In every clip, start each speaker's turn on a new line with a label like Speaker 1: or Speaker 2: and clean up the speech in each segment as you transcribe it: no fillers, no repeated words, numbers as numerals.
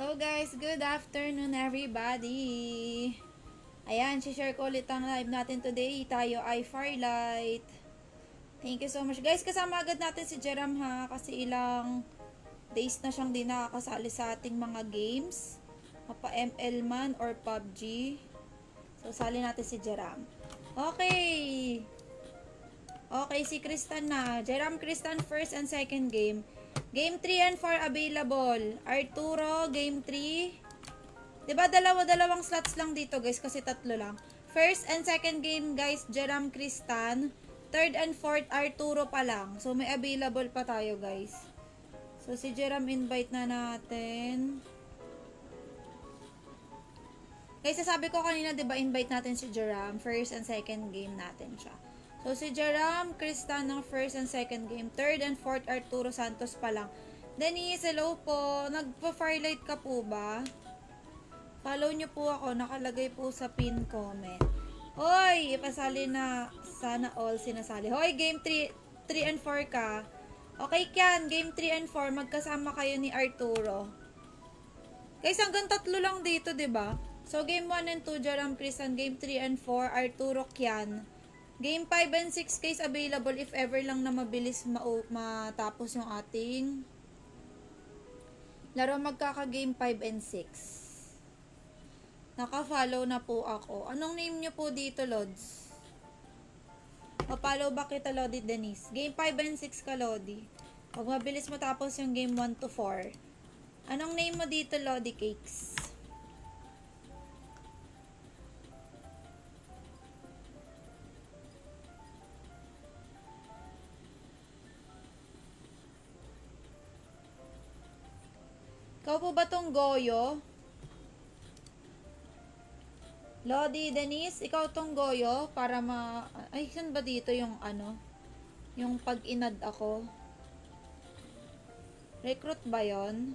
Speaker 1: So guys, good afternoon everybody. Ayan, share ko ulit ang live natin today. Tayo ay Firelight. Thank you so much. Guys, kasama agad natin si Jeram ha. Kasi ilang days na siyang di nakakasali sa ating mga games. Mapa ML man or PUBG. So, sali natin si Jeram. Okay. Okay, si Kristan na. Jeram Kristan first and second game. Game 3 and 4 available. Arturo, game 3. Diba dalawang slots lang dito guys kasi tatlo lang. First and second game guys, Jeram Kristan. Third and fourth, Arturo pa lang. So may available pa tayo guys. So si Jeram invite na natin. Guys, sabi ko kanina diba invite natin si Jeram. First and second game natin siya. So si Jeram Kristan ng first and second game. Third and fourth, Arturo Santos pa lang. Denise, hello po. Nagpa-firelight ka po ba? Follow nyo po ako. Nakalagay po sa pin comment. Hoy! Ipasali na. Sana all sinasali. Hoy! Game 3 and 4 ka. Okay, Kian. Game 3 and 4. Magkasama kayo ni Arturo. Guys, hanggang tatlo lang dito, diba? So, game 1 and 2, Jeram Kristan. Game 3 and 4, Arturo Kian. Game 5 and 6 guys available if ever lang na mabilis matapos yung ating laro, magkaka-game 5 and 6. Naka-follow na po ako. Anong name nyo po dito, Lods? Pa-follow ba kita, Lodi Denise? Game 5 and 6 ka, Lodi. Pag mabilis matapos yung game 1 to 4. Anong name mo dito, Lodi Cakes? Ikaw po ba tong Goyo? Lodi, Denise, ikaw tong Goyo para Ay, saan ba dito yung ano? Yung pag-inad ako? Recruit ba yon?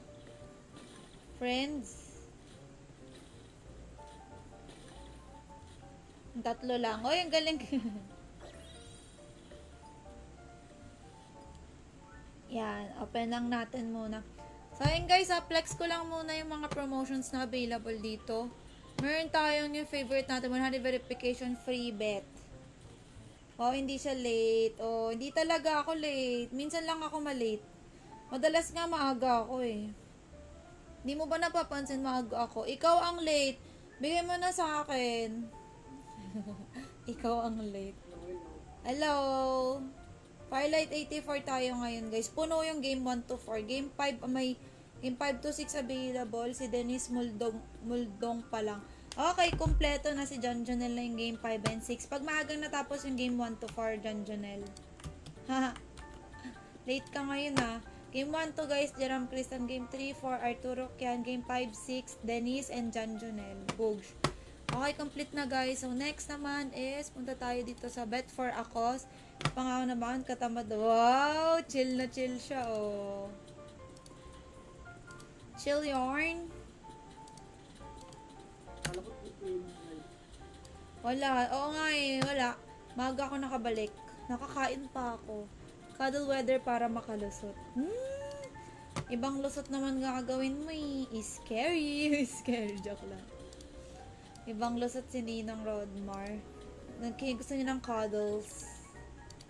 Speaker 1: Friends? Tatlo lang. Oy, ang galing. Yan, open lang natin muna. So, ayun guys, flex ko lang muna yung mga promotions na available dito. Meron tayong yung favorite natin, 100 verification free bet. Oh, hindi siya late. Oh, hindi talaga ako late. Minsan lang ako malate. Madalas nga maaga ako eh. Hindi mo ba napapansin maaga ako? Ikaw ang late. Bigay mo na sa akin. Ikaw ang late. Hello. Firelight 84 tayo ngayon guys. Puno yung game 1 to 4. Game 5 may game 5 to 6 available. Si Denise Muldong pa lang. Okay, kompleto na si John Jonel na yung game 5 and 6. Pag maagang natapos yung game 1 to 4, John Jonel. Haha. Late ka ngayon ha. Game 1 to guys, Jeram Kristan. Game 3, 4, Arturo Kian. Game 5, 6, Denise and John Jonel. Bogs. Okay, complete na guys. So, next naman is, punta tayo dito sa Bet for Akos. Pangaw naman, katamad. Wow! Chill na chill siya, oh. Chill yarn. Wala. Oo nga eh, wala. Maga ako nakabalik. Nakakain pa ako. Cuddle weather para makalusot. Ibang lusot naman gagawin mo eh. Scary. Scary. Joke lang. Ibang lusot si Ninang Rodmar. Gusto niya ng cuddles.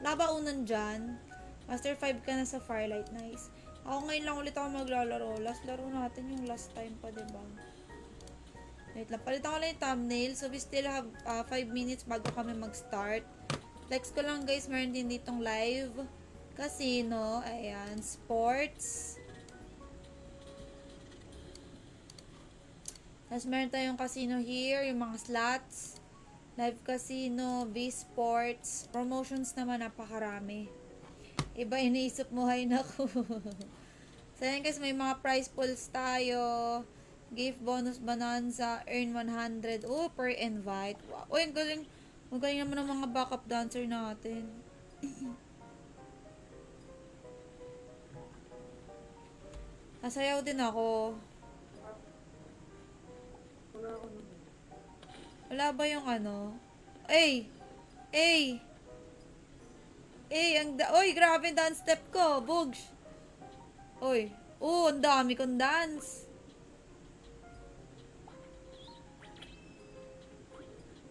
Speaker 1: Laba unan dyan. Master 5 ka na sa Firelight. Nice. Ako ngayon lang ulit ako maglalaro. Last laro natin yung last time pa, diba? Wait lang. Palitan ko lang yung thumbnail. So, we still have 5 minutes bago kami mag-start. Flex ko lang guys. Meron din ditong live. Casino. Ayan. Sports. Tapos meron tayong casino here, yung mga slots, live casino, V-Sports, promotions naman napakarami. Iba iniisip mo, hay naku. So yan guys, may mga prize pools tayo, gift bonus bonanza, earn 100, per invite. Wow. Ang galing, magaling naman ng mga backup dancer natin. Nasayaw din ako. Wala ba yung ano? Ay! Oy, grabe yung dance step ko. Bugs. Oy. Ang dami kong dance.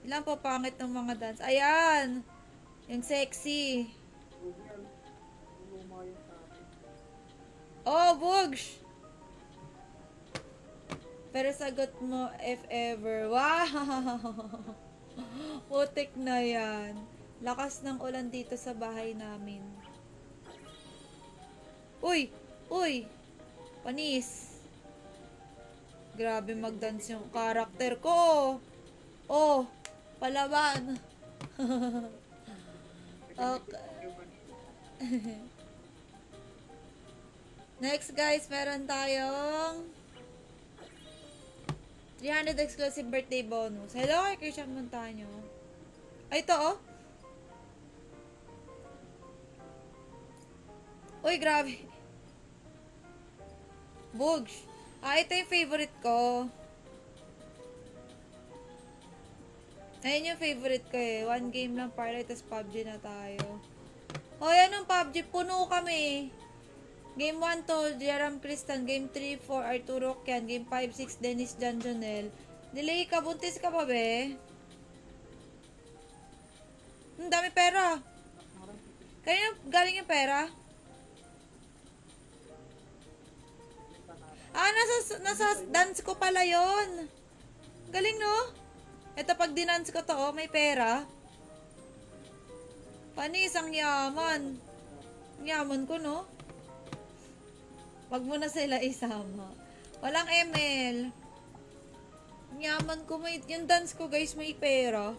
Speaker 1: Ilan po pangit ng mga dance? Ayan! Yung sexy. Oh, Bugs! Pero sagot mo, if ever. Wow! Putik na yan. Lakas ng ulan dito sa bahay namin. Uy! Uy! Panis! Grabe mag-dance yung karakter ko. Oh! Palaban! Okay. Next guys, meron tayong 300 exclusive birthday bonus. Hello, kay Christian Montaño. Ay, ito oh. Uy, grabe. Bugs. Ito yung favorite ko. Ayun yung favorite ko eh. One game lang parlay, tapos PUBG na tayo. O, yan yung PUBG. Puno kami. Game 1 to, Jeram Cristan. Game 3, 4, Arturo Kian. Game 5, 6, Dennis Janjonel. Delay ka, buntis ka pa, be? Ang dami pera. Kaya galing yung pera? Nasa dance ko pala yon. Galing, no? Ito pag dinance ko to, oh, may pera. Panis, ang yaman. Ang yaman ko, no? Wag mo na sila isama. Walang ML. Ang yaman ko, yung dance ko, guys, may pera.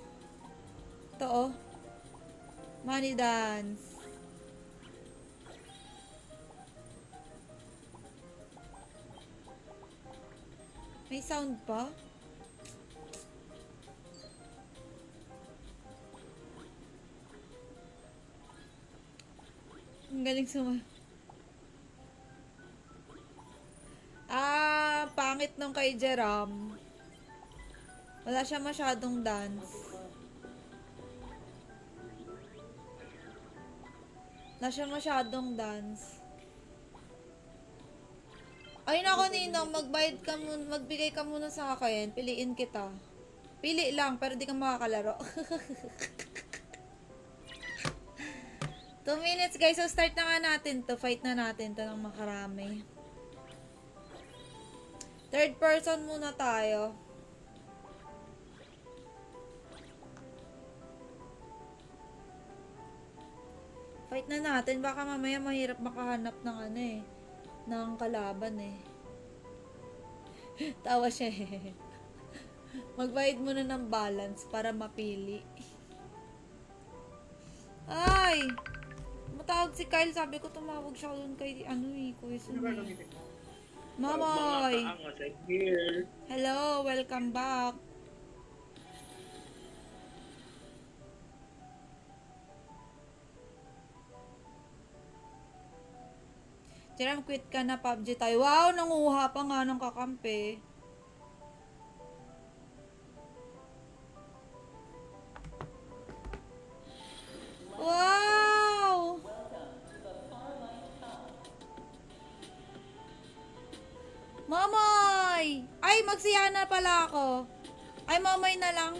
Speaker 1: Ito, oh. Money dance. May sound pa? Ang galing pangit nung kay Jeram. Wala siya masyadong dance. Wala siya masyadong dance. Ay nako Ninong, magbigay ka muna sa akin. Piliin kita. Pili lang, pero di ka makakalaro. 2 minutes guys, so start na nga natin to. Fight na natin to ng makarami. Third person muna tayo. Fight na natin, baka mamaya mahirap makahanap ng ano eh, ng kalaban eh. Tawa siya eh. Magbayad muna ng balance para mapili. Ay! Matawag si Kyle, sabi ko tumawag siya doon kay Kuya Sumi. Mamoy! Hello, welcome back. Jeram, quit ka na, PUBG tayo. Wow, nanguha pa nga ng kakampi. Wow! Mamoy! Ay, magsiya na pala ako. Ay, Mamoy na lang.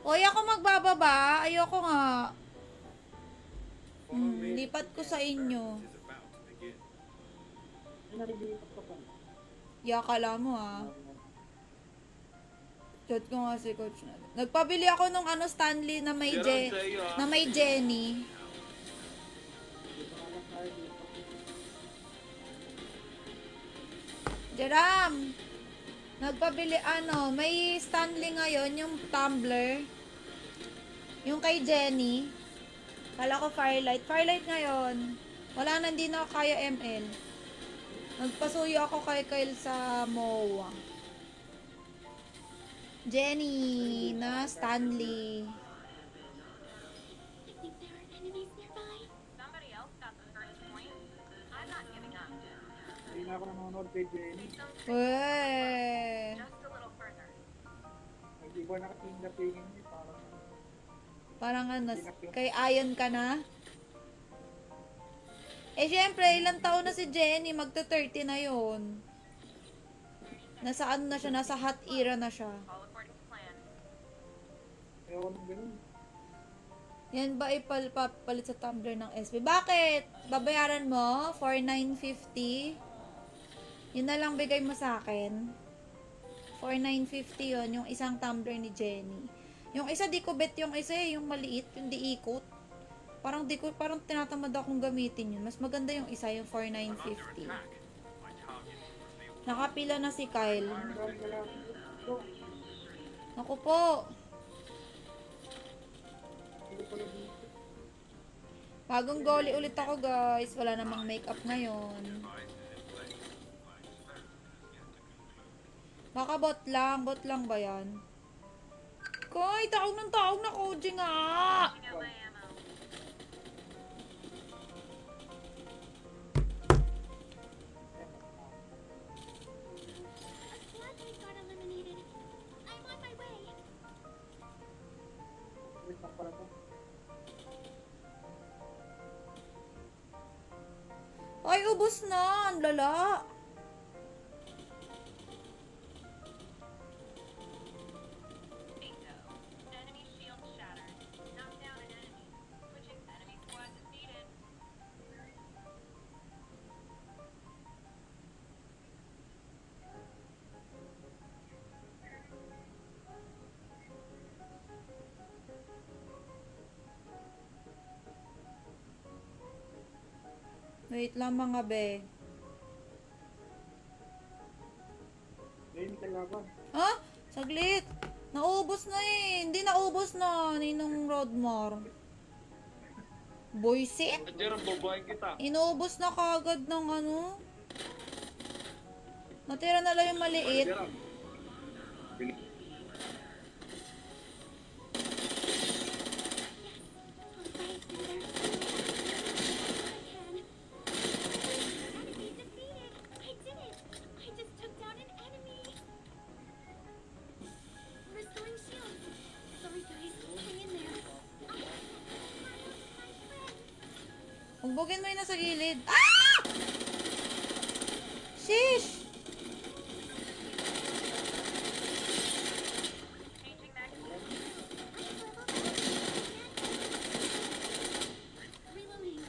Speaker 1: Hoy, ako magbababa. Ayoko nga. Lipat ko sa inyo. Yakala mo ah. Chat ko nga si coach na. Nagpabili ako nung Stanley na may Jenny. Jeram! Nagpabili may Stanley ngayon, yung tumbler. Yung kay Jenny. Kala ko Firelight. Firelight ngayon. Wala na, hindi na kaya ML. Nagpasuyo ako kay Kyle sa MOA. Jenny na Stanley.
Speaker 2: I think there are enemies nearby.
Speaker 3: Somebody else got the first point. I'm not giving up.
Speaker 4: Hindi na ako nanonood kay Jenny.
Speaker 1: Weh.
Speaker 3: Just a little further.
Speaker 4: Nag-iba na kasi yung datingin niya.
Speaker 1: Parang ano, kay Ayon ka na? Eh, syempre, ilang taon na si Jenny, magta-30 na yon. Nasa ano na siya, nasa hot era na siya.
Speaker 3: All according to plan.
Speaker 4: Ayoko nang ganun.
Speaker 1: Yan ba ipapalit sa tumbler ng SB? Bakit? Babayaran mo? For $9.50? Yun na lang bigay mo sa akin. For $9.50 yun, yung isang tumbler ni Jenny. Yung isa, di ko bet yung isa eh, yung maliit, yung di ikot. Parang tinatamad akong gamitin yun. Mas maganda yung isa, yung for $9.50. Nakapila na si Kyle. Naku po. Bagong goalie ulit ako, guys. Wala namang makeup ngayon. Baka bot lang ba yan? Koy, taong na Koji nga!
Speaker 3: Checking out my ammo.
Speaker 2: A flatlight got eliminated. I'm on my way.
Speaker 4: Wait lang pala to.
Speaker 1: Ay, ubos na! Ang lala!
Speaker 3: Bingo. Enemy shield shattered. Knock down an enemy. Switching enemy squad defeated.
Speaker 1: Wait lang mga be.
Speaker 4: Jenny kalaban.
Speaker 1: Ha? Saglit! Naubos na eh! Hindi naubos na, Ninong Rodmar. Boysit?
Speaker 5: Jerome, babaeng kita.
Speaker 1: Inubos na kagad ng ano? Natira na lang yung maliit.
Speaker 5: Jerome.
Speaker 2: Alright, Peter. I can. Enemy defeated. I did it. I just took down an enemy. Restoring shields. Sorry, guys. Hang in there. My friend.
Speaker 1: Hugbugin mo yung nasa gilid. Ah! Shish!
Speaker 3: Changing magazine.
Speaker 2: Reloading.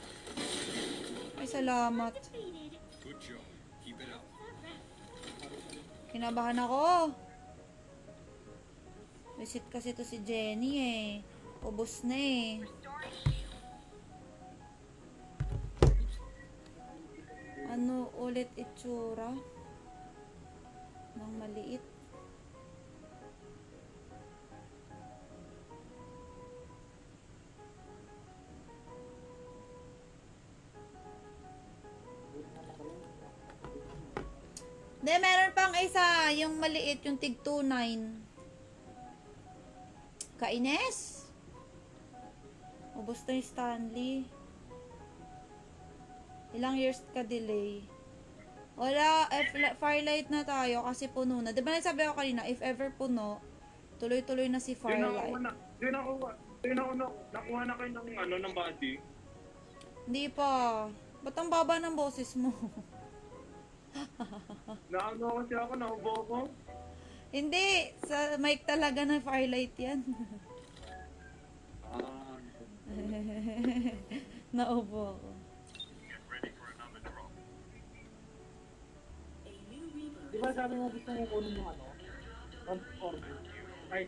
Speaker 1: Ay, salamat.
Speaker 2: Defeated.
Speaker 5: Good job. Keep it up.
Speaker 1: Kinabahan ako. Visit kasi to si Jenny eh. Ubos na eh.
Speaker 3: Restoring shield.
Speaker 1: Ano ulit itsura? Nang maliit. Hindi, meron pang isa. Yung maliit, yung tig 2.9. Kaines? Ubus na yung Stanley. Ilang years ka delay? Wala, Firelight na tayo kasi puno na. Di ba nagsabi ako kanina, if ever puno, tuloy-tuloy na si Firelight.
Speaker 5: Nakuha na kayo ng ano, ng body.
Speaker 1: Hindi pa. Ba't ang baba ng boses mo?
Speaker 5: Naano kasi ako, naubo ko.
Speaker 1: Hindi, sa mic talaga ng Firelight yan.
Speaker 5: Ah,
Speaker 1: Naubo ako.
Speaker 4: Di ba sabi mo gusto mo kunin yung ano? Transformer. Ay,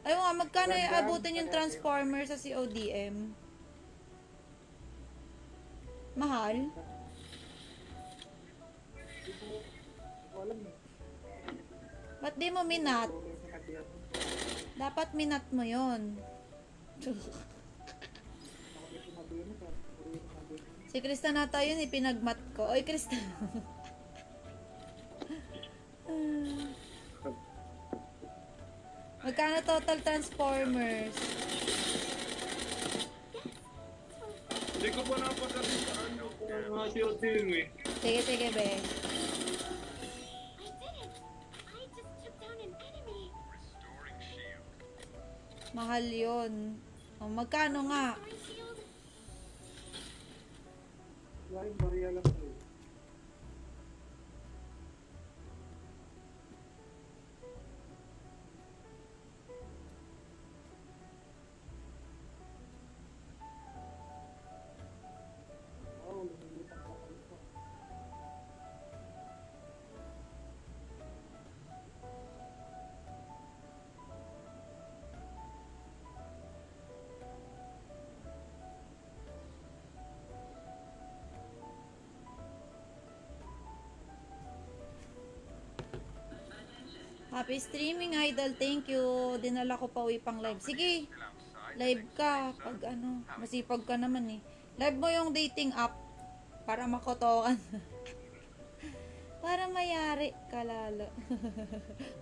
Speaker 1: Ayaw nga, magkano yung abutin yung Transformer sa CODM? Mahal?
Speaker 4: hindi ko alam eh.
Speaker 1: Ba't di mo minat?
Speaker 4: Tuloy sa katiyan.
Speaker 1: Dapat minat mo yon.
Speaker 4: Nakapit yung mabino ka. Tuloy sa mabino.
Speaker 1: Si Krista nata yun, ipinagmat ko. Oy, Krista. Magkano total Transformers?
Speaker 5: Hindi ko pa napagdating sa ano kung mga team eh.
Speaker 1: Sige, sige, be.
Speaker 2: I did it! I just took down an enemy.
Speaker 5: Restoring shield.
Speaker 1: Mahal yun. O, magkano nga?
Speaker 2: Sorry, shield.
Speaker 4: Wala yung barya lang eh. Oh, lumilipat ako dito.
Speaker 1: Happy streaming, idol. Thank you. Dinala ko pa uwi pang live. Sige, live ka. Pag ano, masipag ka naman eh. Live mo yung dating app para makotokan. Para mayari ka lalo.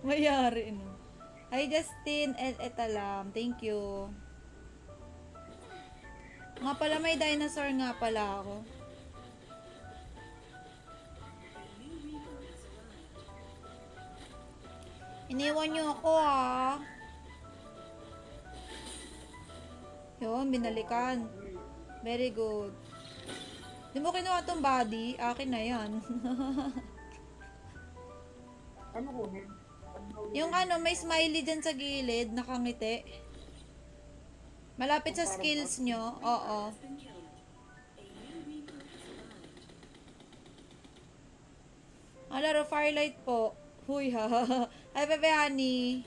Speaker 1: Mayari, no? Hi, Justin and Etalam. Thank you. Nga pala, may dinosaur nga pala ako. Iniwan niyo ako, ah. Yun, binalikan. Very good. Di mo kinuha tong body? Akin na yan.
Speaker 4: Ano ko, men?
Speaker 1: Yung ano, may smiley dyan sa gilid, nakangiti. Malapit sa skills nyo. Oo. Laro, Firelight po. Huy ha. Ay, bebe, honey.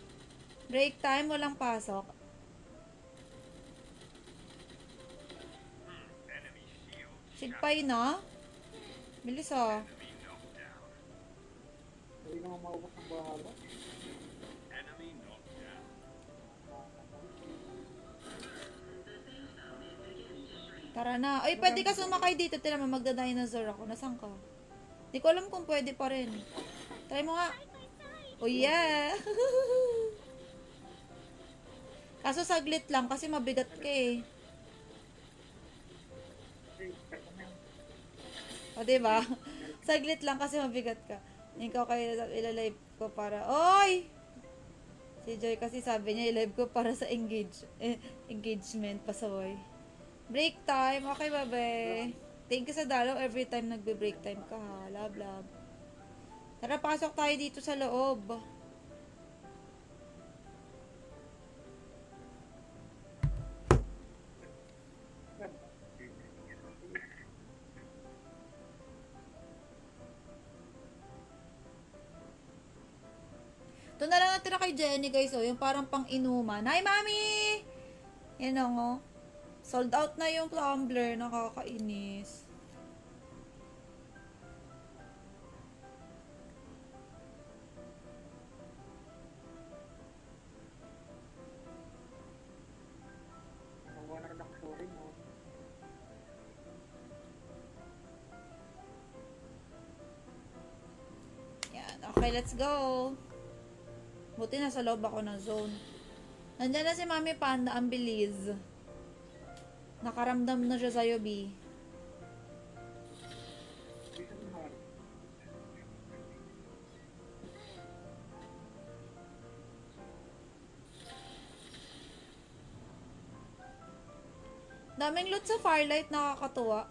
Speaker 1: Break time, walang pasok. Sigpay na. Bilis ah.
Speaker 4: Hindi naman maubos ng bahala.
Speaker 5: Enemy knocked down.
Speaker 1: Tara na. Ay, pwede ka sumakay dito. Tila mo, magda-dinosaur ako. Nasaan ka? Di ko alam kung pwede pa rin. Try mo nga. Oh yeah! Kaso saglit lang kasi mabigat ka eh. O, diba? Saglit lang kasi mabigat ka. Ikaw kayo ilalive ko para... Oy! Si Joy kasi sabi niya i-live ko para sa engagement pasaway. Break time. Okay, babe. Thank you sa dalaw every time nagbe-break time ka ha. Love, love. Tara, pasok tayo dito sa loob. Ito na lang natira kay Jenny, guys. Oh, yung parang pang-inuman. Hi, mami! Yan o, oh. Sold out na yung tumbler. Nakakainis.
Speaker 4: Ang wala na sorry mo.
Speaker 1: Yan. Okay, let's go. Buti nasa loob ako ng zone. Nandiyan na si Mami Panda, ang bilis. Nakaramdam na siya sa'yo, B.
Speaker 4: Dito naman.
Speaker 1: Daming loot sa Firelight, nakakatuwa.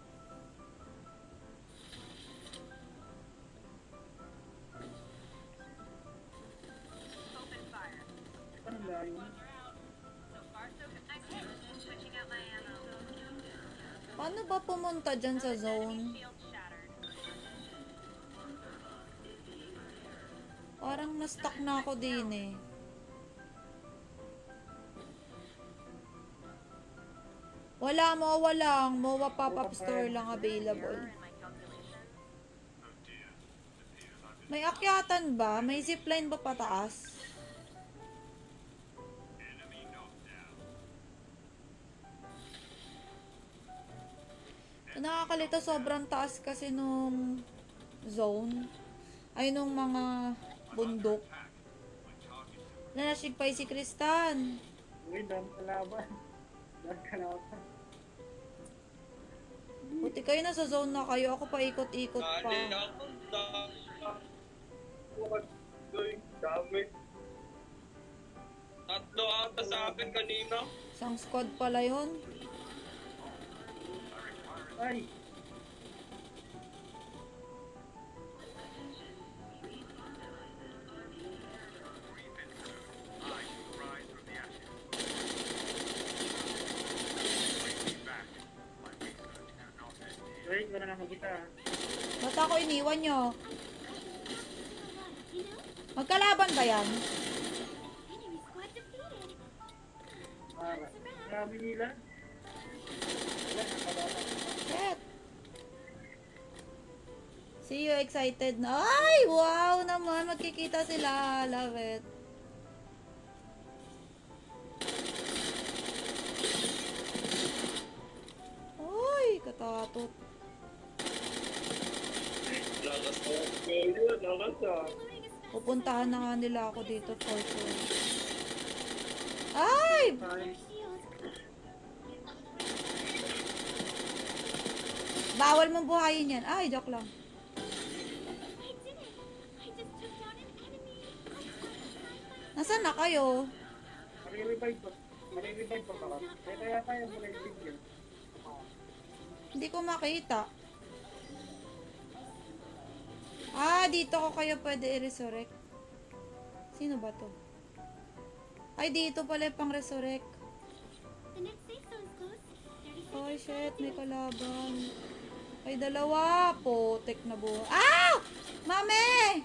Speaker 3: Open fire.
Speaker 4: Anong layo?
Speaker 3: So far, so good. I'm hit. Switching out my ammo.
Speaker 1: Paano ba pumunta dyan sa zone?
Speaker 3: Shield shattered.
Speaker 1: Parang na-stuck na ako din eh. Wala mo, walang. MOA pop-up store lang available.
Speaker 3: In my calculation.
Speaker 1: May akyatan ba? May zipline ba pataas? Nakakalito, sobrang taas kasi nung zone. Ay, nung mga bundok. Nanashigpay si Kristan.
Speaker 4: Uy, dami kalaban. Dami kalaban.
Speaker 1: Buti kayo nasa zone na kayo. Ako pa ikot-ikot pa.
Speaker 5: Dali ako. Dami. Tatlo ata sa akin kanina.
Speaker 1: Isang squad pala yun.
Speaker 4: Ay! Wait, wala na akong kita.
Speaker 1: Ba't ako iniwan nyo?
Speaker 2: You know,
Speaker 1: Magkalaban ba yan?
Speaker 2: enemy squad defeated.
Speaker 4: Para. Grabe nila. Wala, nakalaban.
Speaker 1: Shit. See you excited na. Ay, wow naman. Magkikita sila. Love it. Ay, katatot.
Speaker 5: Lakas ko. Yun, lakas ah.
Speaker 1: Pupuntahan na nga nila ako dito for sure. Ay!
Speaker 4: Ay,
Speaker 2: Shield.
Speaker 1: Bawal mong buhayin yan. Ay, joke lang.
Speaker 2: I did it. I just took down an enemy.
Speaker 1: Nasaan na kayo?
Speaker 4: marirevive pa. Marirevive pa ba? Kaya tayo marirevive yun.
Speaker 1: Hindi ko makita. Ah, dito ko kayo pwede i-resurrect. Sino ba to? Ay, dito pala yung pang-resurrect.
Speaker 2: The next safe zone's close. 30
Speaker 1: Ay,
Speaker 2: seconds.
Speaker 1: shit. May kalaban. Ay, dalawa. Potek na buhay. Ah! Mami!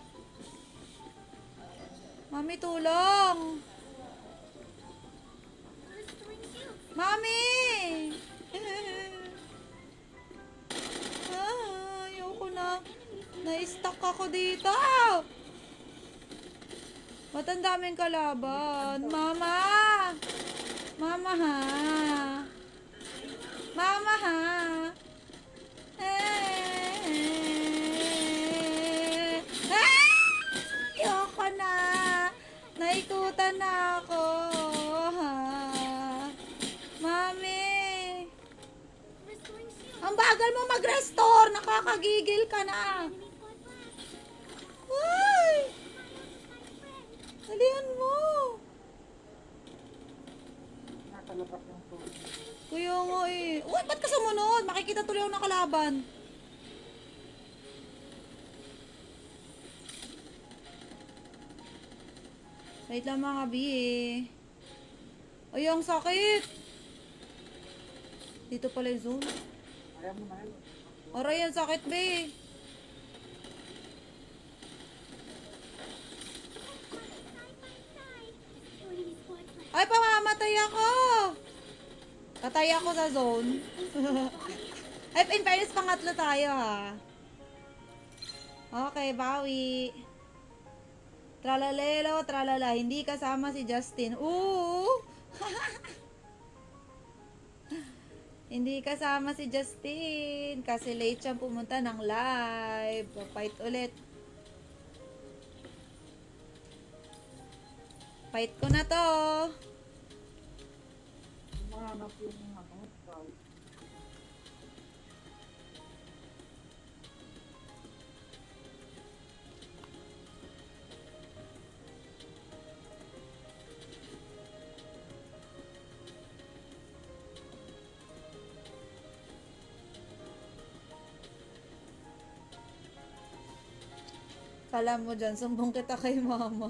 Speaker 1: Mami, tulong!
Speaker 2: Restoring shield.
Speaker 1: Mami! Ah, ayoko na. Na-stuck ako dito. Ba't ang daming kalaban? Mama! Mama ha! Mama ha! Ayoko na! Naikutan na ako! Ha? Mami!
Speaker 2: Restoring shield.
Speaker 1: Ang bagal mo mag-restore! Nakakagigil ka na!
Speaker 2: Enemy squad left.
Speaker 1: Ay! Dalihan mo!
Speaker 4: Nasa labas yung tubig.
Speaker 1: Kuya nga eh. Uy, ba't ka sumunod? Makikita tuloy ako ng kalaban. Wait lang mga bi eh. Ay, ang sakit! Dito pala yung zone.
Speaker 4: Ayaw mo na yun.
Speaker 1: Aray, ang sakit be.
Speaker 2: Two enemy squads left.
Speaker 1: Ay, pamamatay ako! Patay ako sa zone. Ay, in fairness, pangatlo tayo ha. Okay, bawi. Tralalelo, tralala. Hindi kasama si Justin. Ooh! Hindi kasama si Justin. Kasi late siyang pumunta ng live. Fight ulit. Fight ko na to.
Speaker 4: Mahanap yung ano, tao.
Speaker 1: Kala mo dyan, sumbong kita kay mama.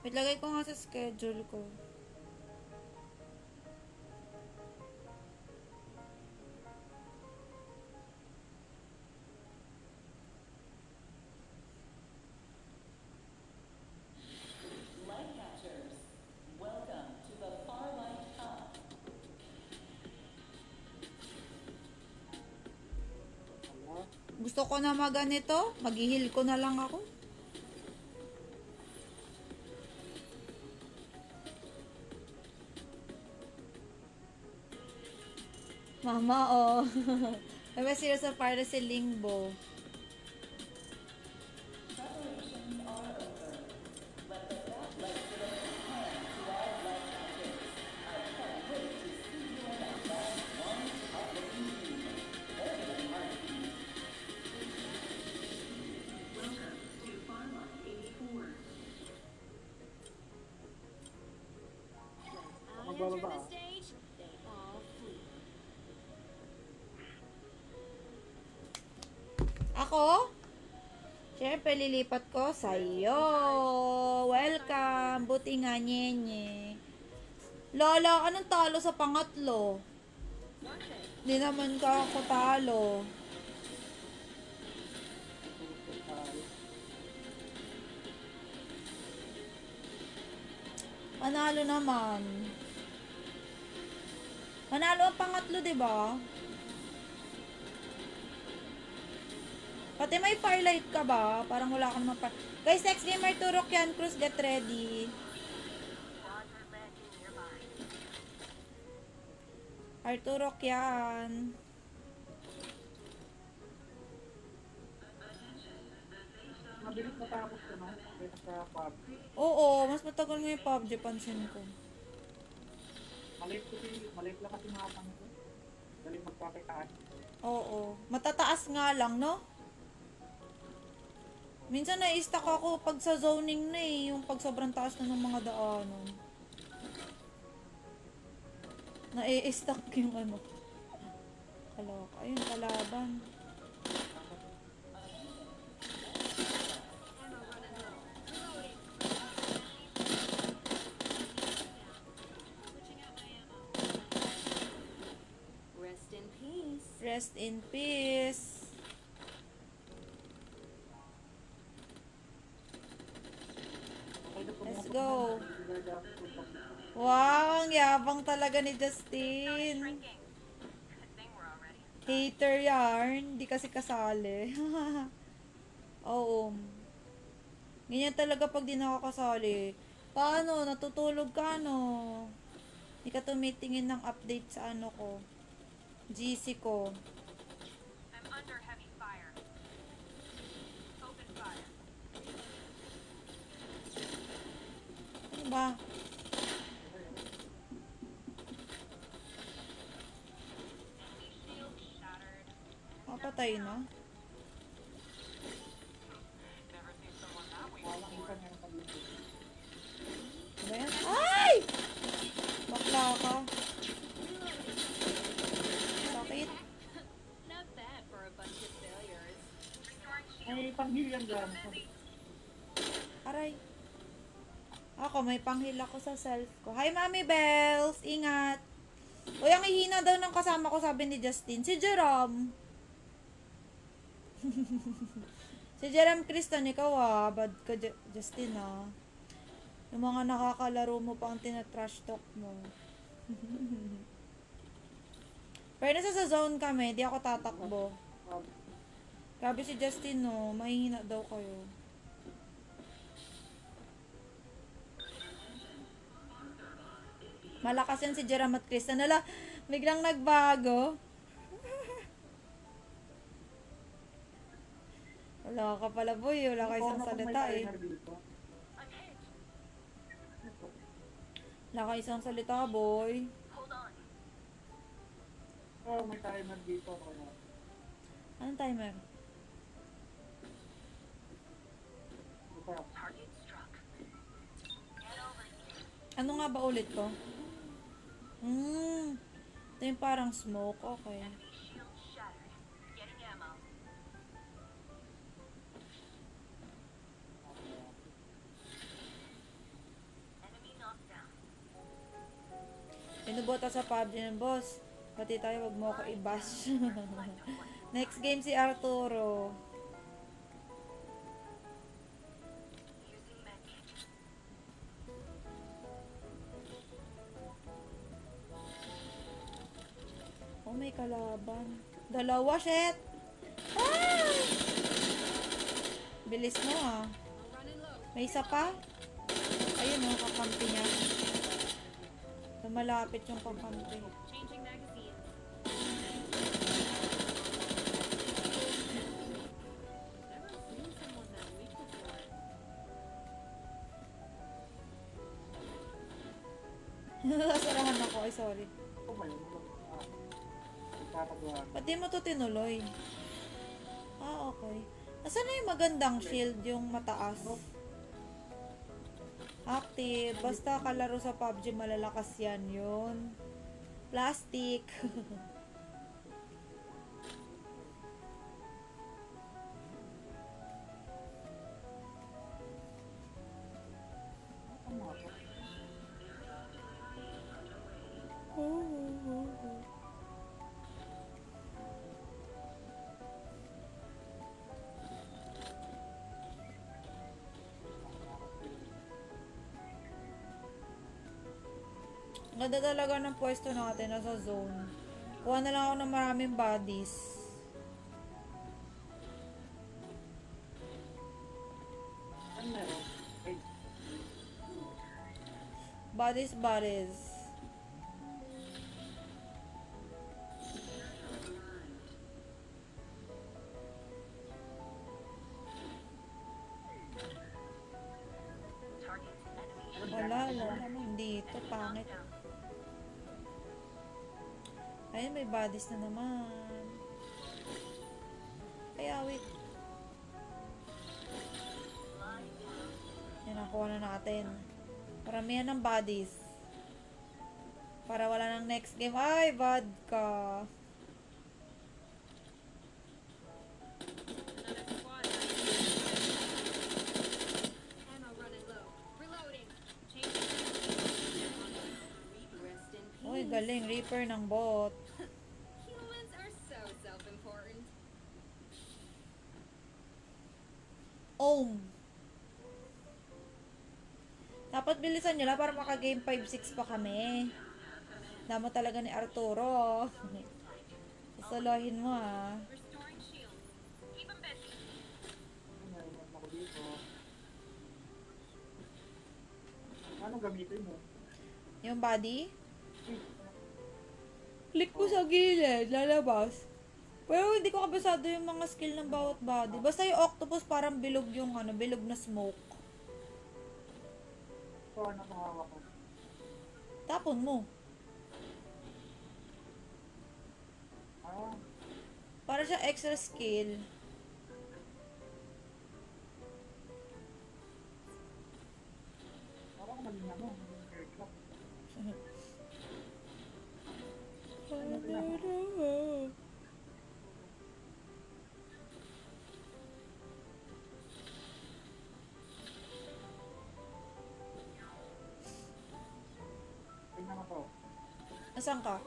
Speaker 1: Wait, lagay ko nga sa schedule ko. Gusto ko na maganito. Mag-heal ko na lang ako. Mama, oh. Diba serious sa para si Lingbo?
Speaker 2: I enter the stage, they all flee.
Speaker 1: Ako? Siyempre, lilipat ko sa'yo. Welcome. Buti nga, nyenye. Lola, anong talo sa pangatlo? Di naman ka ako talo. Panalo naman. Panalo ang pangatlo, di ba? Pati may firelight ka ba? Parang wala ka naman pa. Guys, next game Arturo Kian Cruz, get ready. Arturo Kian.
Speaker 4: Mabilis matapos ko, no? Kaya sa pub.
Speaker 1: Oo, mas matagal nga yung PUBG, pansin ko.
Speaker 4: Maliit lang kasi mga pang ito. Galing magpakitaan.
Speaker 1: Oo. Matataas nga lang, no? Minsan na-stuck ako pag sa zoning na eh. Yung pag sobrang taas na ng mga daanan. Na-stuck yung ano. Kaloka. Ayun, kalaban.
Speaker 2: Rest in peace.
Speaker 1: Rest in peace. Let's go. Wow, ang yabang talaga ni Justin.
Speaker 3: Shrinking. Good thing we're already.
Speaker 1: Hater yarn. Di kasi kasali. Oo. Ganyan talaga pag di nakakasali. Paano? Natutulog ka, no? Di ka tumitingin ng update sa ano ko. GC ko.
Speaker 3: I'm under heavy fire. Open fire.
Speaker 1: Ano ba?
Speaker 3: Enemy shield shattered.
Speaker 1: Patay na.
Speaker 3: Never seen someone that weak.
Speaker 1: Ano ba yan? Ay! Bakla ka. Sakit.
Speaker 2: Not bad for a bunch of failures.
Speaker 3: Restoring shield.
Speaker 4: Ay, pang-heal yan dyan.
Speaker 1: Aray. Ako, may panghil ako sa self ko. Hi, Mami Bells! Ingat! Uy, ang hihina daw ng kasama ko, sabi ni Justin. Si Jerome. Si Jerome Criston, ikaw bad ka, Justin Yung mga nakakalaro mo pang tina-trash talk mo. Pero nasa sa zone kami, di ako tatakbo. Grabe si Justin, no. Mahihina daw kayo. Malakas yan si Jerome at Krista. Nala, biglang nagbago. Wala ka pala, boy. Wala ka isang salita, eh. Wala ka isang salita, boy.
Speaker 4: Oh, may timer dito.
Speaker 1: Anong timer?
Speaker 4: Ito.
Speaker 3: Target struck. Get over here.
Speaker 1: Ano nga ba ulit to? Ito yung parang smoke. Okay.
Speaker 3: Enemy shield shattered. Getting ammo. Enemy knocked down.
Speaker 1: Pinubota sa PUBG ng boss. Pati tayo, wag mo ako i-bash. Next game si Arturo.
Speaker 3: Using medkit.
Speaker 1: Oh, may kalaban. Dalawa, shit! Ah! Bilis mo ah. May isa pa? Ayun oh, kakampi niya. Malapit yung kakampi.
Speaker 3: Changing magazines. Never seen someone that weak before.
Speaker 1: Nasarahan ako. Ay, sorry.
Speaker 4: Ito ba yun? Nagpapagawa.
Speaker 1: Ba't di mo to tinuloy? Ah, okay. Nasaan na yung magandang shield yung mataas? Active. Basta kalaro sa PUBG, malalakas yan yun. Plastic.
Speaker 4: Ano nga to?
Speaker 1: Ang ganda talaga ng pwesto natin, nasa zone. Kuha na lang ako ng maraming bodies.
Speaker 4: Ano meron? Hey,
Speaker 1: Bodies. Wala naman dito, pangit. Ayun, may bodies na naman. Kaya, wait. Yan, nakuha na natin. Paramihan ng bodies. Para wala ng next game. Ay, vodka.
Speaker 3: Another squad. Ammo running low. Reloading. Changing magazines. Rest in peace.
Speaker 1: Uy, galing. Reaper ng bot.
Speaker 3: Humans are so self-important.
Speaker 1: Dapat bilisan nyo lang para maka-game 5-6 pa kami. Damo talaga ni Arturo. Sasalohin mo ah.
Speaker 3: Restoring shields. Keep them busy.
Speaker 4: meron ako dito. Ano gamitin mo?
Speaker 1: Yung body. Click ko sa gilid, lalabas. Pero hindi ko kabisado yung mga skill ng bawat body. Basta yung octopus parang bilog yung bilog na smoke.
Speaker 4: So, ano itong hawak ko?
Speaker 1: Tapon mo.
Speaker 4: Ah,
Speaker 1: Para siya extra skill.
Speaker 4: parang maling ano, maling aircraft. Tingnan mo to.
Speaker 1: Asan ka?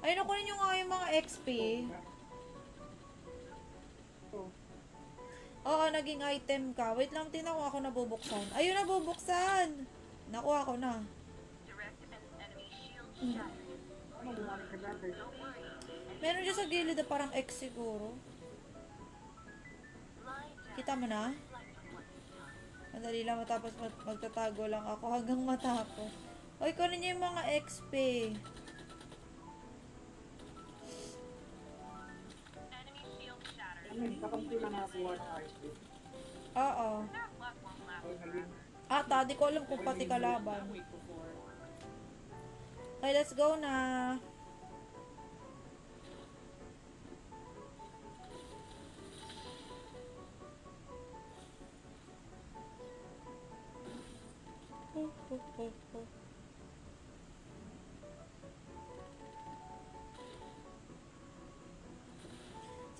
Speaker 1: Ay, nakunin nyo nga yung mga XP.
Speaker 4: Ito.
Speaker 1: Oo, naging item ka. Wait lang, tingnan ko ako nabubuksan. Ayun, nabubuksan! Nakuha ko na.
Speaker 3: Direct enemy shield shattered.
Speaker 4: Ano, bumalik ka dati?
Speaker 1: Meron dyan sa gilid na parang X siguro. Kita mo na? Madali lang matapos magtatago lang ako hanggang matapos. Hoy, kunin niyo yung mga XP.
Speaker 3: Enemy shield shattered.
Speaker 4: Ano yun, kakampi na nakuha ng ISP.
Speaker 1: Oo.
Speaker 3: That luck won't last
Speaker 4: Ay, naging
Speaker 1: Ata, di ko alam kung pati kalaban. Okay, let's go na.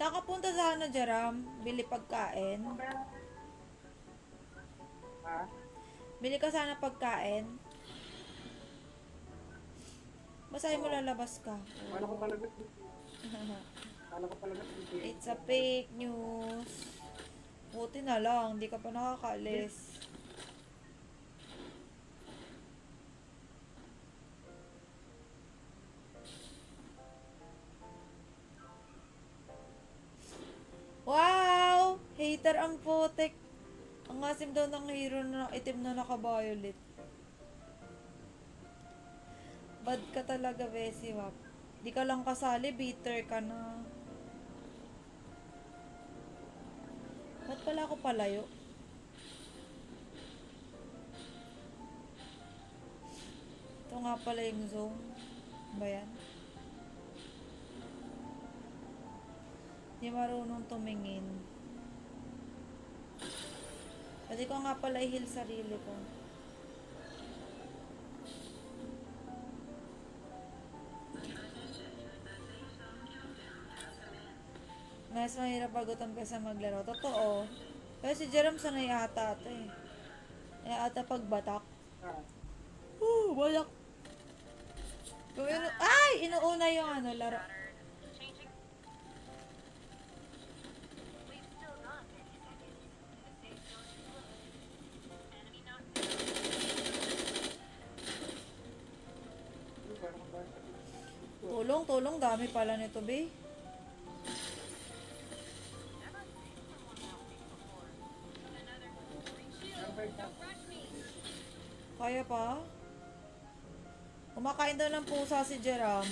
Speaker 1: Saan ka punta sana, Jaram? Bili pagkain?
Speaker 4: ha?
Speaker 1: Bili ka sana pagkain? Basahin mo lalabas ka.
Speaker 4: Kala ko talaga. Kala ko talaga.
Speaker 1: It's a fake news. Buti na lang, hindi ka pa nakakaalis. Wow! Jeram putik. Ang asim daw ng hero na itim na naka-violet. Bad ka talaga, Bessie Wap. Di ka lang kasali, bitter ka na. Ba't pala ako palayo? Ito nga pala yung zone. Ba yan? Di marunong tumingin. Pwede ko nga pala i-heal sarili ko. Mas mahirap pagutom kaysa maglaro. Totoo. Pero si Jerome sanay ata ito eh. Ata pagbatak.
Speaker 4: Ah,
Speaker 1: Batak. Ay! Inuuna yung ano, laro.
Speaker 3: Changing. We've still got 30 seconds. The safe zone is closed. Enemy not
Speaker 4: parang ba?
Speaker 1: Tulong, tulong. Dami pala nito, be.
Speaker 3: never seen someone that weak before. Another
Speaker 4: Meron pa yung
Speaker 1: Kaya pa? Kumakain daw ng pusa si Jerome.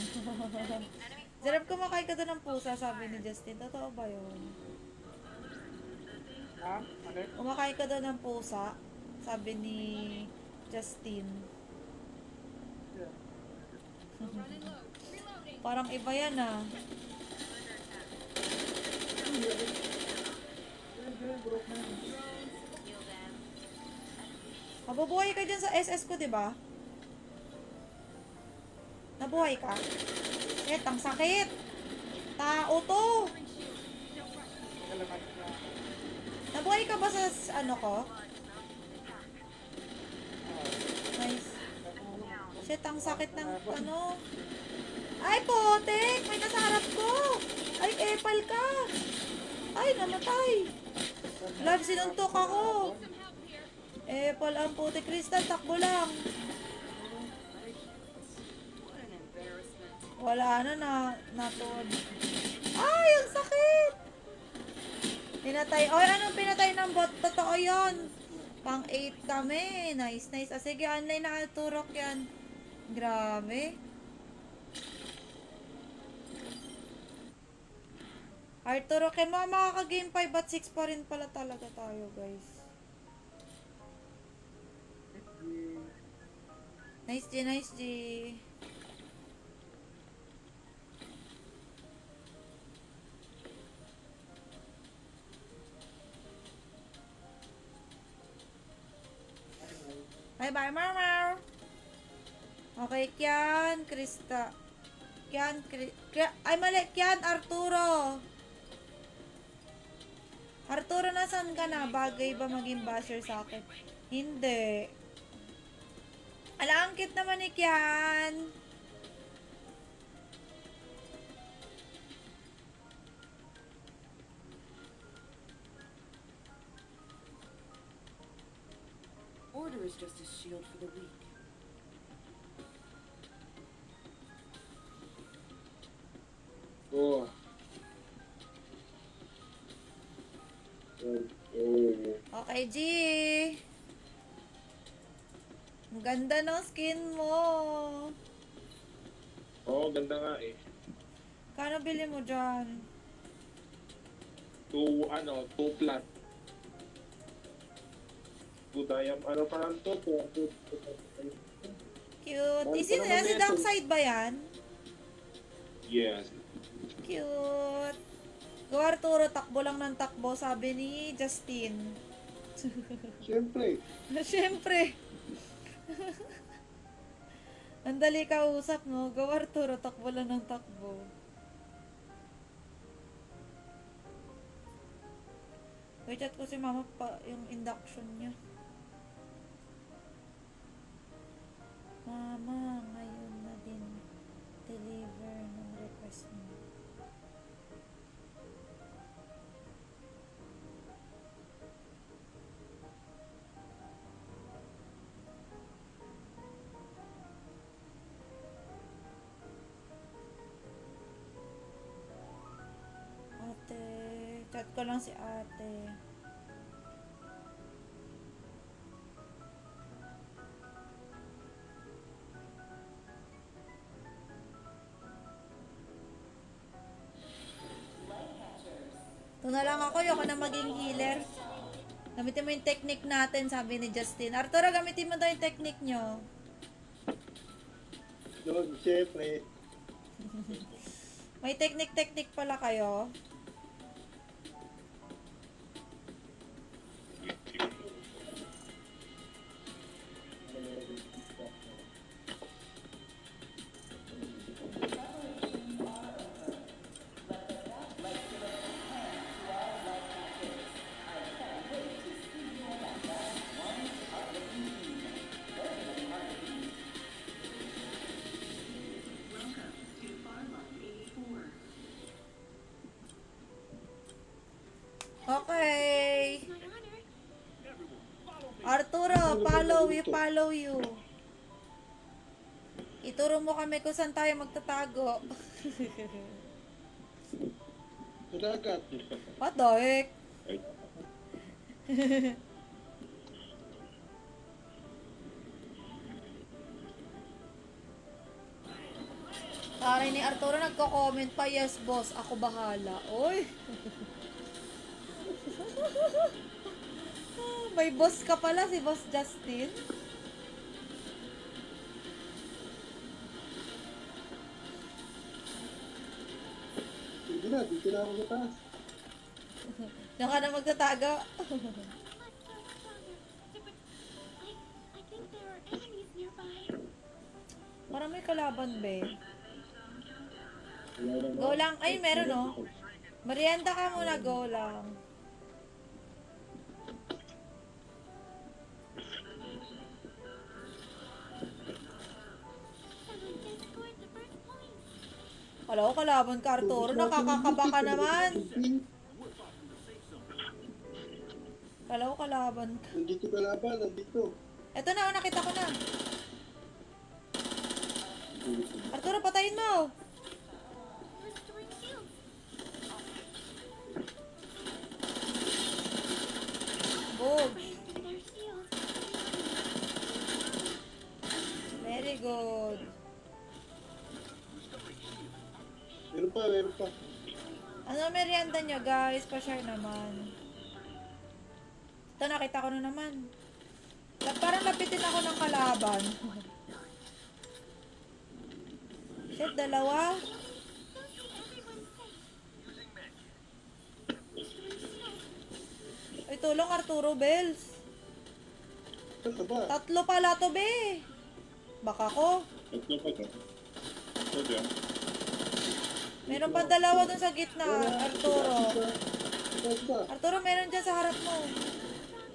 Speaker 1: Jerome, kumakain ka daw ng pusa, sabi ni Justin. Totoo ba yun?
Speaker 4: ha? Ano?
Speaker 1: Kumakain ka daw ng pusa, sabi ni Justin.
Speaker 4: Yeah.
Speaker 1: Parang iba yan ah.
Speaker 4: Broke na yun.
Speaker 3: heal them.
Speaker 1: Mabubuhay ka dyan sa SS ko, di ba? Nabuhay ka? Shit, ang sakit! Tao to!
Speaker 4: Kailangan na.
Speaker 1: Nabuhay ka ba sa ano ko? Nice. Shit, ang sakit ng ano. Ay, potek! May nasa harap ko! Ay, epal ka! Ay, namatay! Love, sinuntok ako! Epal ang putik. Crystal, takbo lang! Wala na, natod. Ay, ang sakit! Pinatay. Oy, anong pinatay ng bot? Totoo yun. Pang 8 kami. Nice, nice. Ah, sige, online na turok yan. Grabe. Arturo, can mo makaka-game 5 at 6 pa rin pala talaga tayo, guys. Nice G, nice G. Bye-bye, Marmar. Okay, Kian, Krista. Ay, mali. Kian, Arturo. Arturo, nasan ka na? Bagay ba maging basher sa akin? Hindi. Ala, ang cute naman ni Kian.
Speaker 6: Order is just a shield for the weak.
Speaker 5: Oh.
Speaker 1: Okay, G. Ang ganda ng skin mo.
Speaker 5: Oo, ganda nga eh.
Speaker 1: Kano bili mo dyan?
Speaker 5: 2 plus. 2 diam, ano pa lang to?
Speaker 1: Cute. Isin na si Darkside ba yan?
Speaker 5: Yes.
Speaker 1: Cute. Go Arturo, takbo lang ng takbo, sabi ni Justin.
Speaker 5: Siyempre.
Speaker 1: Siyempre. Ang dali kausap, no? Go Arturo, takbo lang ng takbo. Wait, chat ko si mama pa yung induction niya. Mama, ngayon na din deliver ng request mo. Ate, chat ko lang si ate. Ito na lang ako, ayoko na maging healer. Gamitin mo yung technique natin, sabi ni Justin. Arturo, gamitin mo daw yung technique nyo.
Speaker 5: Doon, syempre.
Speaker 1: May technique pala kayo. Okay.
Speaker 2: My honor.
Speaker 1: Arturo, follow you. Ituro mo kami kung saan tayo magtatago.
Speaker 5: Sa dagat.
Speaker 1: What the heck? Taray ni Arturo nagko-comment pa, yes boss, ako bahala. Oy! May boss ka pala, si Boss Justin.
Speaker 5: Sige na, dito na ako sa taas.
Speaker 1: Diyan ka na magtatago.
Speaker 2: Must go stronger. But I think there are enemies nearby.
Speaker 1: Parang may kalaban, be. Go lang. Ay, meron, oh. Merienda ka muna, go lang.
Speaker 2: Someone just scored the first point.
Speaker 1: Kala ko kalaban ka, Arturo. Nakakakaba ka naman. Kala ko kalaban ka.
Speaker 5: Nandito ka laban, nandito.
Speaker 1: Eto na, oh, nakita ko na. Arturo, patayin mo.
Speaker 2: Restoring shields.
Speaker 1: Boom.
Speaker 2: Breaking their shields.
Speaker 1: Very good.
Speaker 5: Meron pa, meron pa.
Speaker 1: Ano merienda nyo, guys? Pa-share naman. Ito, nakita ko na naman. Parang lapitin ako ng kalaban. Shit, dalawa. Ay, tulong Arturo Bells.
Speaker 5: Saan ka ba?
Speaker 1: Tatlo pala to, be. Baka ko.
Speaker 5: Tatlo pa ka. Ito dyan.
Speaker 1: Meron pa dalawa dun sa gitna, Arturo.
Speaker 5: Saan ka?
Speaker 1: Arturo, meron dyan sa harap mo.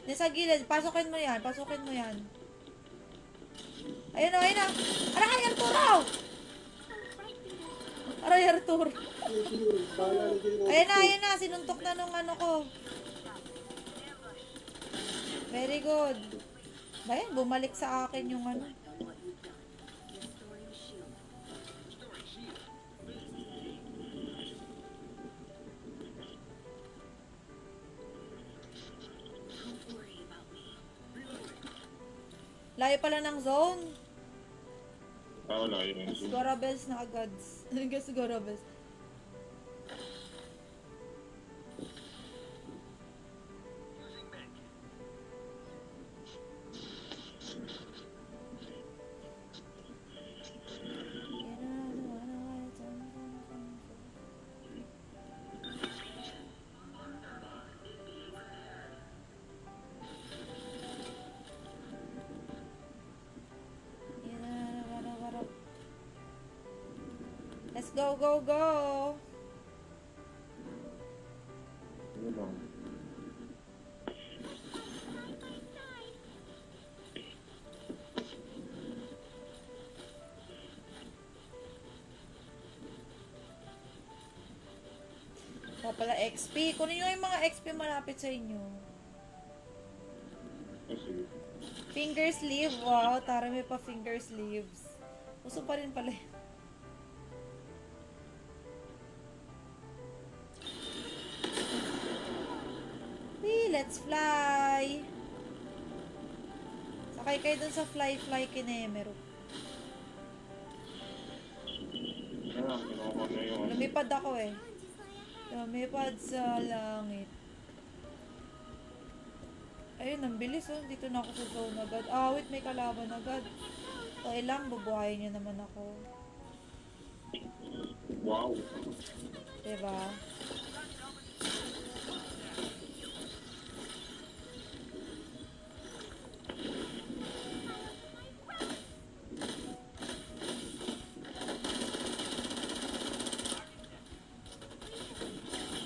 Speaker 1: Diyan sa gilid. Pasukin mo yan. Pasukin mo yan. Ayun o, ayun o. Aray, Arturo! Aray, Arturo.
Speaker 5: Sige, sige. Bahala na din.
Speaker 1: Ayun na. Sinuntok na nung ano ko. Very good. Bayan, bumalik sa akin yung ano.
Speaker 6: Restoring shield. Don't worry about me.
Speaker 1: Layo pala ng zone.
Speaker 5: Wala yun.
Speaker 1: Gorabels na agad. Guess Gorabels. Let's go, go, go! Wala pala XP. Kunin nyo yung mga XP malapit sa inyo. Finger sleeve. Wow, tara may pa finger sleeves. Uso pa rin pala yun. Wee, let's fly! Sakay kayo dun sa fly kinemero. Lumipad ako eh. Lumipad sa langit. Ayun, ang bilis oh. Dito na ako sa zone agad. Ah, wait, may kalaban agad. Okay lang, bubuhayin niyo naman ako.
Speaker 5: Wow.
Speaker 1: Diba?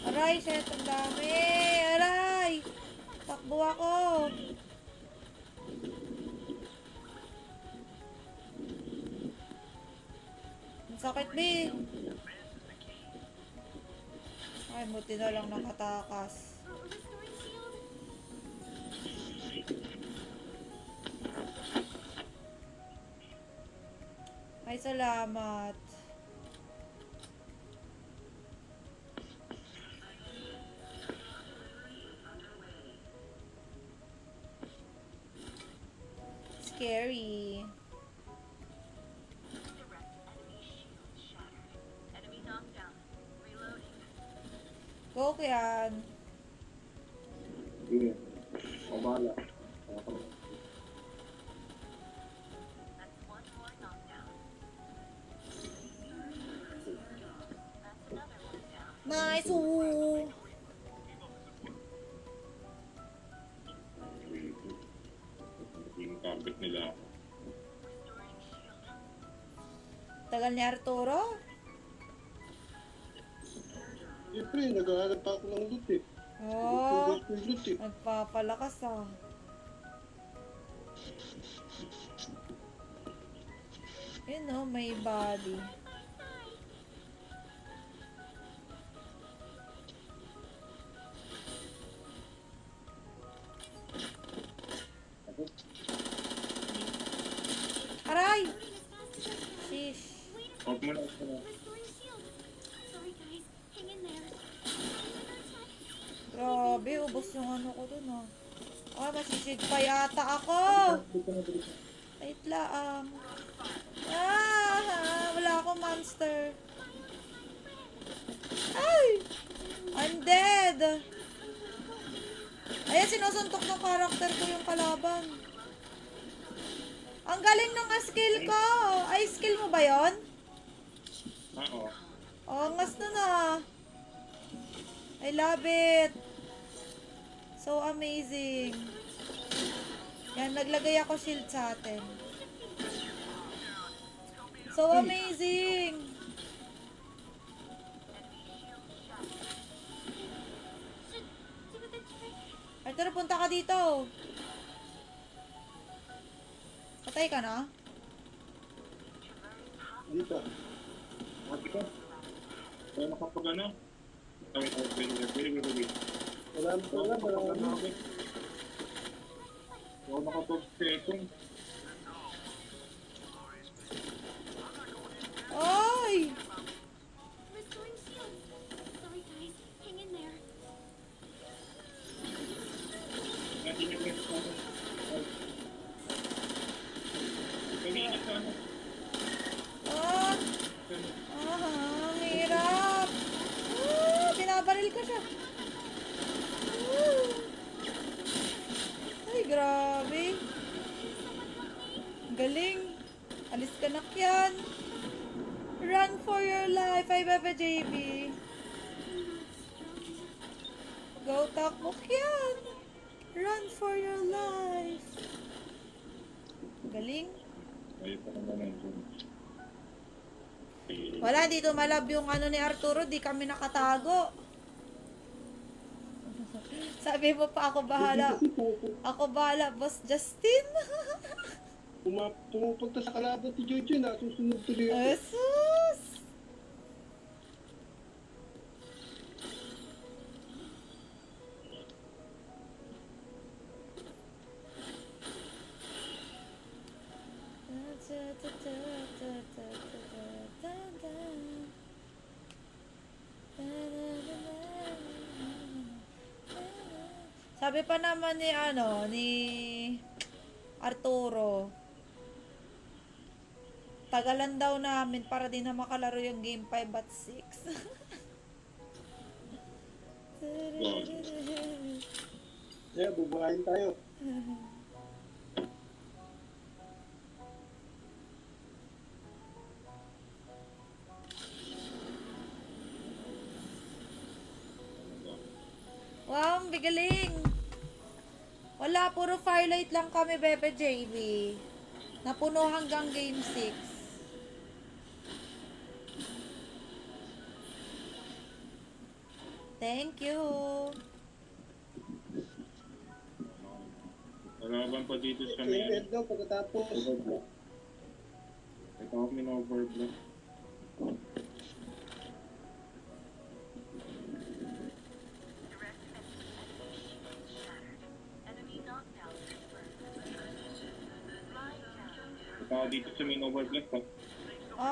Speaker 1: Aray, shit, ang dami! Aray! Takbo ako! Ang sakit, B! Ay, buti na lang nakatakas.
Speaker 2: Restoring shield.
Speaker 1: Ay, salamat. Scary.
Speaker 3: Direct enemy shield shattered. Enemy knocked down. Reloading.
Speaker 1: Go, Kian.
Speaker 5: Sige. Ang bahala.
Speaker 3: That's one more knockdown. That's another one down.
Speaker 1: Nice! Ooh.
Speaker 5: Yung target nila.
Speaker 3: Restoring shield.
Speaker 1: Tagal ni Arturo.
Speaker 5: Siyempre, naghahanap pa ako ng loot eh.
Speaker 1: Oh,
Speaker 5: Tugas ko yung loot eh.
Speaker 1: nagpapalakas ah. Yun oh, may body. Aray! Shish.
Speaker 5: Huwag mo na ako na.
Speaker 2: Restoring shield. Sorry guys, hang in there.
Speaker 1: Grabe, ubos yung ano ko dun ah. Ah, masisig pa yata ako! Wait lang. Ah, wala akong monster. Ay! I'm dead! Ayan, sinusuntok ng karakter ko yung kalaban. Ang galing ng skill ko! Ay, skill mo ba yon?
Speaker 5: Oo.
Speaker 1: Oh, ngas na na. I love it. So amazing. Yan, naglagay ako shield sa atin. So amazing.
Speaker 2: Should do the trick.
Speaker 1: Arturo, punta ka dito. Patay ka na?
Speaker 5: Dito. Mati ka. Kaya nakapag ano? Wait. Wala ako. Wala nakapag-setong.
Speaker 1: Ay!
Speaker 2: Restoring shield. Sorry guys, hang in there.
Speaker 5: Hindi na kasi sa ano. Kanina sa ano.
Speaker 1: Ah! Ang hirap. Ah, binabaril ko siya. Ah. Ay, grabe. Galing. Alis ka na, Kian. Run for your life. Ay, Bebe JB. Go, takbo, Kian. Run for your life. Galing.
Speaker 5: Ayun pa naman ito.
Speaker 1: Wala, dito malab yung ano ni Arturo, di kami nakatago. Sabi mo pa, ako bahala. Ako bahala, Boss Justin.
Speaker 5: Pumupunta sa kalaban si Jojo, nasusunod tuloy ako.
Speaker 1: Jesus! Sabi pa naman ni ano, ni Arturo, tagalan daw namin para di na makalaro yung game 5 at 6.
Speaker 4: Yeah, bubuhayin tayo.
Speaker 1: Wow, ang bigaling. Wala, puro firelight lang kami, Bebe JB. Napuno hanggang game 6. Thank you.
Speaker 5: Kalaban pa dito sa
Speaker 4: Red daw pagkatapos.
Speaker 5: overblock. Ito ako min-overblock.
Speaker 3: Enemy knockdown confirmed. Line down.
Speaker 5: Ito ako dito sa min-overblock pa.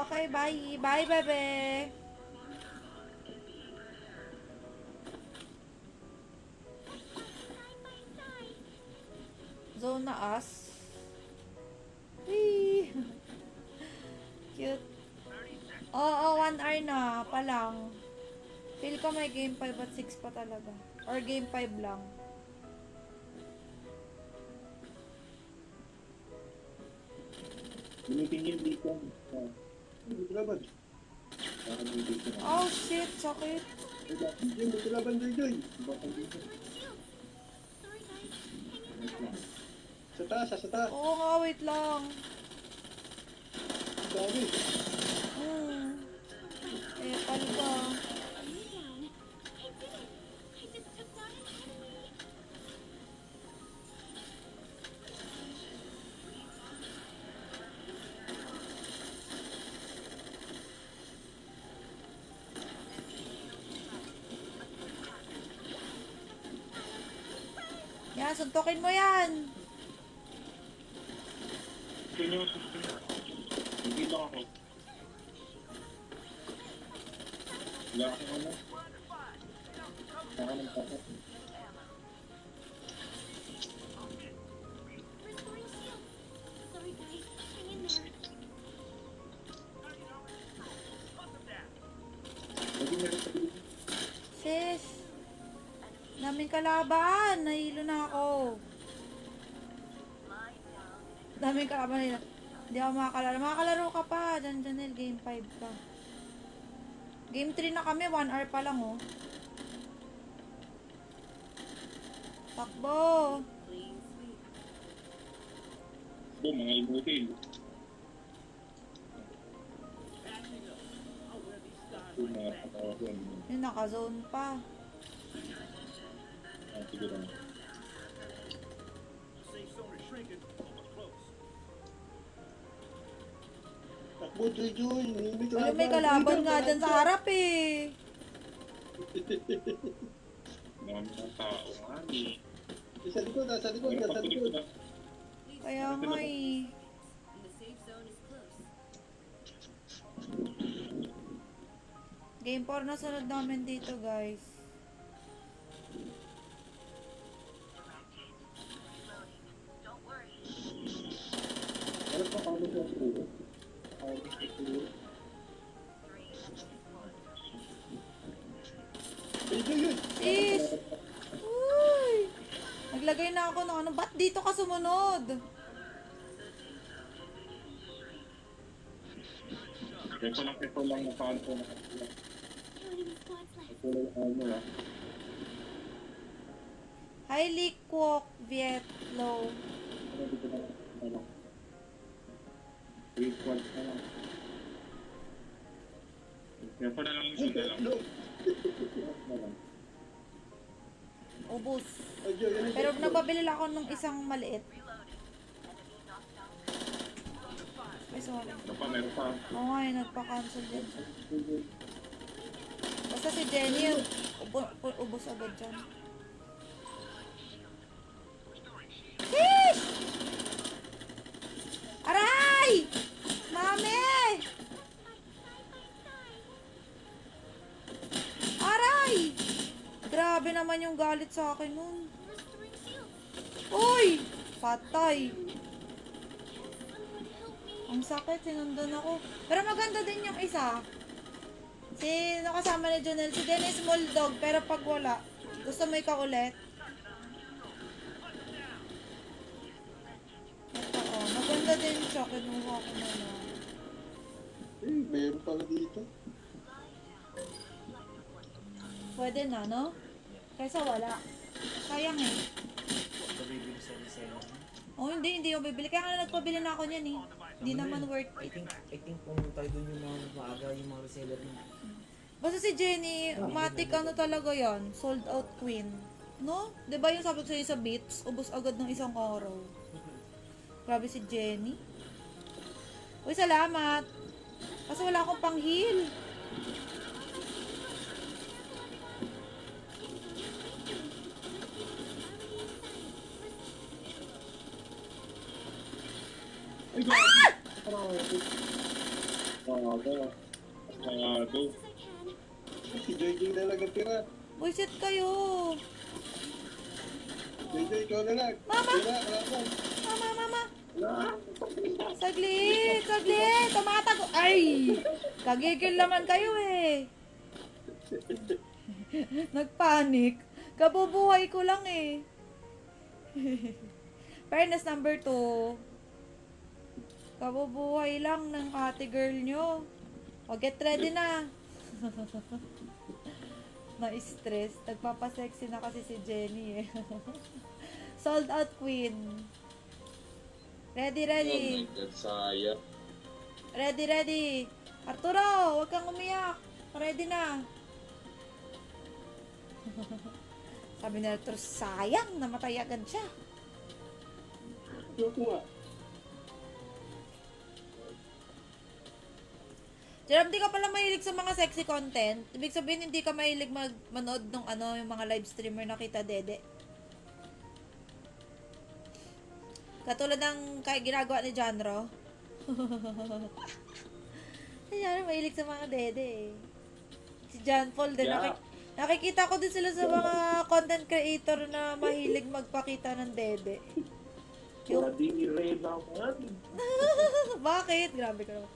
Speaker 1: Okay, bye. Bye, Bebe. Zone na us. Whee! Cute. Oo, 1 hour na pa lang. Feel ko may game 5 at 6 pa talaga. Or game 5 lang.
Speaker 5: Gamitin yung dito.
Speaker 4: Dito laban.
Speaker 5: Para dito.
Speaker 1: Oh shit, sakit.
Speaker 4: Yung dito laban, Joy.
Speaker 5: Baka dito.
Speaker 2: Sorry guys, hang in there.
Speaker 4: Sa taas, sa taas.
Speaker 1: Oo nga, wait lang.
Speaker 4: Dami.
Speaker 1: Eh, paano ba?
Speaker 2: Enemy down. I did it. I just took down an enemy.
Speaker 1: Yan, suntukin mo yan.
Speaker 5: Gusto nyo, gusto nyo. Dito ako. Wala akong ano. Baka ng takot.
Speaker 2: Restoring shield. Sorry guys, hang in there.
Speaker 5: Pwede meron sa dito.
Speaker 1: Sis. Daming kalaban. Nahilo na ako. Daming kalaban nila. Hindi ako makakalaro. Makakalaro ka pa. Janel, game 5 pa. Game 3 na kami. 1 hour pa lang, oh. Takbo.
Speaker 6: Clean sweep.
Speaker 5: Ito, mga ibutil. Ito, mga patawagan.
Speaker 1: Yun, naka-zone pa.
Speaker 5: Sige lang.
Speaker 4: Takbo, Joy.
Speaker 1: Pero may kalaban nga dyan sa harap, eh.
Speaker 5: Mga mga tao nga ni.
Speaker 4: Sa likod, sa likod,
Speaker 5: Meron
Speaker 4: sa
Speaker 5: pa
Speaker 4: likod.
Speaker 5: na.
Speaker 1: Kaya nga, eh.
Speaker 6: And the safe zone is close.
Speaker 1: Game 4 na sunod namin dito, guys.
Speaker 3: Don't worry.
Speaker 5: Ano pa kami sa school? Kami sa school.
Speaker 3: 3 enemies spotted.
Speaker 4: Joy.
Speaker 1: Sis! Uy! Naglagay na ako ng ano. Ba't dito ka sumunod?
Speaker 5: Kepo lang na kanto na kapila.
Speaker 2: Two enemy squads left.
Speaker 5: Ito lang ano ah.
Speaker 1: Highly Kwok Viet Low.
Speaker 5: Ano dito na ano? 3 squads na lang. Kepo na lang yung sunda lang.
Speaker 4: Low.
Speaker 5: Na lang.
Speaker 1: Ubus.
Speaker 4: Oh, Joy, yan ang
Speaker 1: Pero
Speaker 4: low.
Speaker 1: nababili lang ako ng isang maliit. Ay, sorry.
Speaker 5: Ano pa, meron pa.
Speaker 1: Oo nga, nagpa-cancel din siya. Basta si Jenny, ubos agad dyan. Sheesh! Aray! Mami! Aray! Grabe naman yung galit sa akin nun.
Speaker 2: Restoring shield.
Speaker 1: Uy! Patay.
Speaker 2: Someone help me.
Speaker 1: Ang sakit, sinundan ako. Pero maganda din yung isa. Si, kasama ni Jonel, si Dennis Moldog, pero pag wala, Gusto mo ikaw ulit? Ito, oh. Maganda din siya. Kinuha ko na lang.
Speaker 5: Meron pala dito.
Speaker 1: Pwede na, no? Kaysa wala. Sayang eh.
Speaker 7: Nabibili sa reseller.
Speaker 1: Oh, hindi ako bibili. Kaya nga nagpabili na ako niyan eh. Hindi naman worth
Speaker 7: I
Speaker 1: it.
Speaker 7: think pumunta doon yung mga maaga, yung mga reseller na.
Speaker 1: Basta si Jenny, matik ano talaga yan. Sold out queen. No? Diba yung sabi ko sa'yo sa Beats? Ubus agad ng isang araw. Grabe si Jenny. Uy, salamat. Kasi wala akong pang-heal.
Speaker 5: Ay, grabe. Grabe. Grabe. Si JJ talaga tira.
Speaker 1: Bullshit kayo.
Speaker 5: JJ, ikaw na lang.
Speaker 1: Mama!
Speaker 5: Tira, kalaban.
Speaker 1: Mama.
Speaker 5: Wala.
Speaker 1: Saglit. Tumatago. Ay! Kagigil naman kayo eh. Nagpanik. Kabubuhay ko lang eh. Fairness number 2. Kabubuhay lang ng ate girl nyo. O, get ready na. Na-stress. Nagpapasexy na kasi si Jenny eh. Sold out queen. Ready.
Speaker 5: Oh my God, sayang.
Speaker 1: Ready. Arturo, huwag kang umiyak. Ready na. Sabi ni Arturo, sayang, namatay agad siya.
Speaker 5: Ayoko nga.
Speaker 1: Jerome, di ka pala mahilig sa mga sexy content. Ibig sabihin, hindi ka mahilig manood ng yung mga live streamer na kita dede. Katulad ng ginagawa ni Janro. Si Janro mahilig sa mga dede eh. Si John Paul din.
Speaker 5: Yeah.
Speaker 1: Nakikita ko din sila sa mga content creator na mahilig magpakita ng dede.
Speaker 5: Wala din i-raid naman.
Speaker 1: Bakit? Grabe ka naman.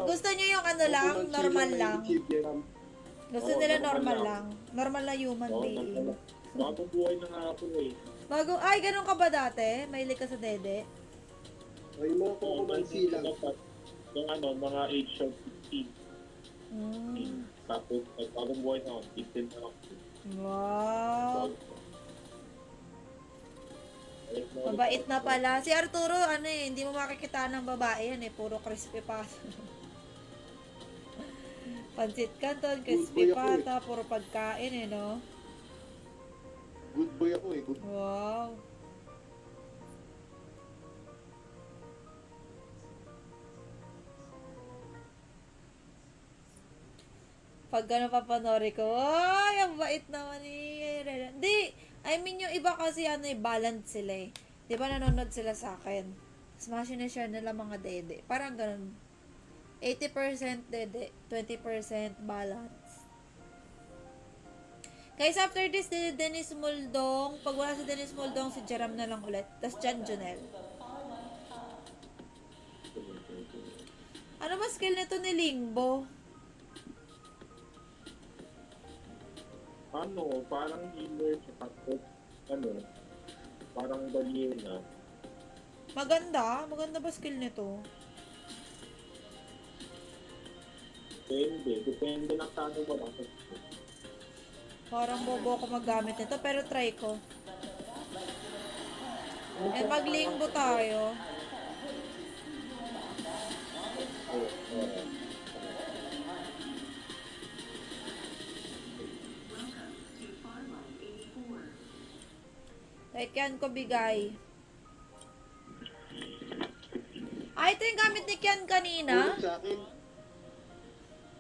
Speaker 1: Gusto niyo yung lang, normal lang. Gusto
Speaker 5: Oo,
Speaker 1: nila
Speaker 5: normal
Speaker 1: normal
Speaker 5: lang.
Speaker 1: lang. Normal na human being.
Speaker 5: Bagong buhay na nga ako eh.
Speaker 1: Ay, ganun ka ba dati? Mahilig ka sa dede?
Speaker 5: Ay, mga kukumansi lang. Yung mga age of 15.
Speaker 1: Mm.
Speaker 5: Tapos, bagong buhay na ako. 15 na ako.
Speaker 1: Wow. Mabait na pala. Si Arturo, hindi mo makikita ng babae yan eh. Puro crispy pata. Pansit canton, crispy
Speaker 5: Good boy ako
Speaker 1: pata, puro pagkain eh, no?
Speaker 5: Good boy ako eh. Good.
Speaker 1: Wow. Pag gano'n papanori ko, ay, ang bait naman ni Rena. Di, I mean, yung iba kasi balance sila eh. Di ba nanonood sila sa akin? Tapos mga sinashare nila mga dede. Parang ganun. 80% dede, 20% balance. Guys, after this, Dennis Muldong. Pag wala si Dennis Muldong, si Jerome na lang ulit. Tapos Jan Junel. Ano ba skill nito ni Lingbo?
Speaker 5: Parang healer sa tapos, parang balina.
Speaker 1: Maganda ba skill nito?
Speaker 5: Depende na paano mo lang.
Speaker 1: Parang bobo ako maggamit nito, pero try ko. Maglingbo tayo. Like yan ko bigay. Ito yung gamit ni Kian kanina.
Speaker 5: Ulit sa akin.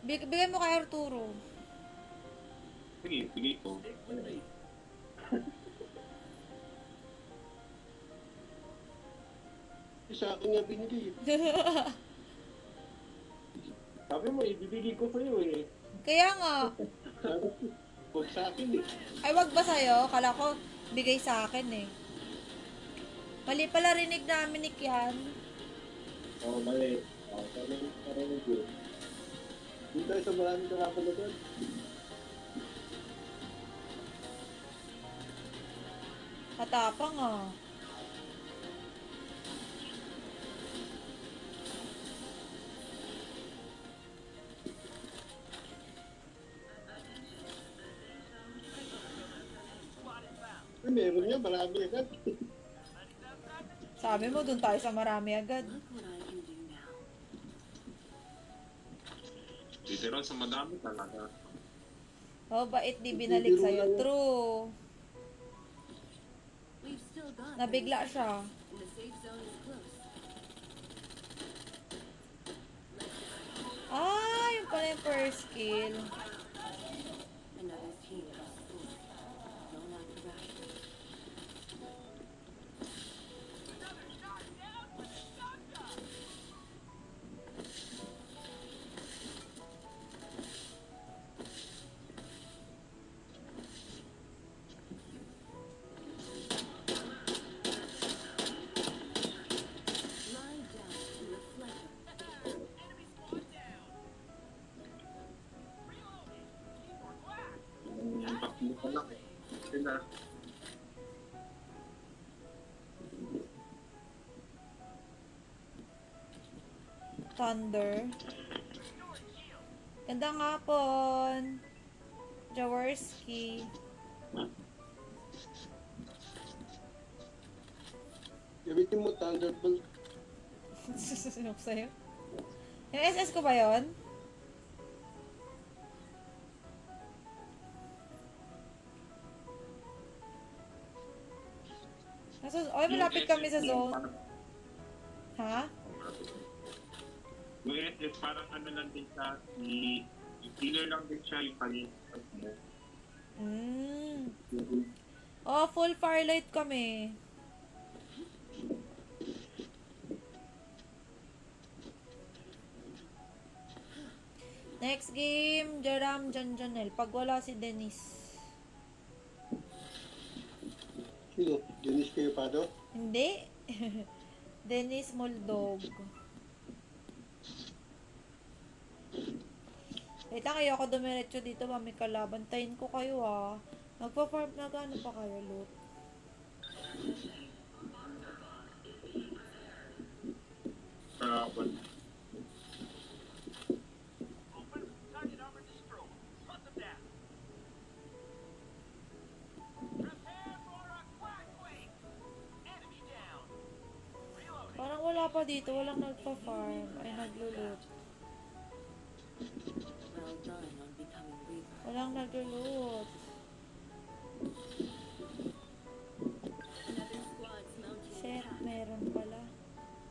Speaker 1: Bigay mo kay Arturo.
Speaker 5: Sige, bigay ko. Sa akin nga binigay. Sabi mo, ibibigay ko sa'yo eh.
Speaker 1: Kaya nga.
Speaker 5: Huwag sa akin eh.
Speaker 1: Ay, wag ba sa'yo? Kala ko, bigay sa akin eh. Mali pala rinig namin ni Kian.
Speaker 5: Mali. Narinig ko. Hindi tayo sa maraming nakapala doon.
Speaker 1: Matapang ah.
Speaker 5: Ay, meron yan, marami agad.
Speaker 1: Sabi mo, dun tayo sa marami agad.
Speaker 6: Look what I can do now.
Speaker 5: Literal sa madami talaga.
Speaker 1: Oh, bait di binalik sa'yo. True.
Speaker 6: We've still got
Speaker 1: Nabigla siya.
Speaker 6: and the safe zone is close.
Speaker 1: Ah, yun pala yung first kill.
Speaker 6: Another team is full. Don't have to rush. Lie down to reflect.
Speaker 5: Takbo ka lang eh. Sila.
Speaker 1: Thunder. Gandang hapon. Jaworski.
Speaker 5: Gamitin mo Thunderbolt.
Speaker 1: Sinok sa'yo. Yung SS ko ba yun? Oy, malapit kami sa zone. Ha?
Speaker 5: Yung SS parang ano lang din siya, yung killer lang din siya yung palitan mo.
Speaker 1: Oh, full firelight kami. Next game, Jaram Janjanel. Pag wala si Dennis.
Speaker 5: Sino? Dennis Payapado?
Speaker 1: Hindi. Dennis Moldog. Wait lang, ayoko dumiretso dito. May kalaban. Tayin ko kayo ah. Nagpa-farm na gano'n pa kayo, loot.
Speaker 5: Karapan.
Speaker 1: Parang wala pa dito. Walang nagpa-farm. Ay, naglo-loot.
Speaker 6: Well done on becoming weaker.
Speaker 1: Walang naglo-loot.
Speaker 6: Another squad's mounting
Speaker 1: Shit,
Speaker 6: attack.
Speaker 1: meron pala.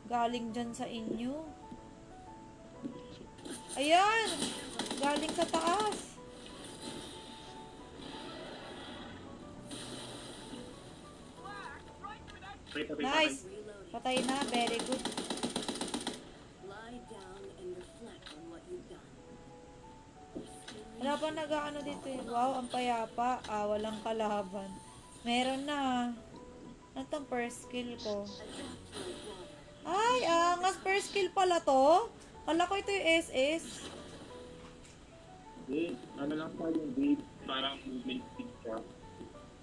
Speaker 1: Galing dyan sa inyo. Ayan! Galing sa taas. Nice!
Speaker 6: Reloading.
Speaker 1: Patay na. Very good.
Speaker 6: Lie down and reflect on what you've done.
Speaker 1: Wala pa nag-ano dito eh. Wow, ang payapa. Ah, walang kalaban. Meron na. Ano tong first skill ko? Ay, angas. First skill pala to. Kala ko ito yung SS.
Speaker 5: Eh, ano lang pa yung grade, parang movement speed siya.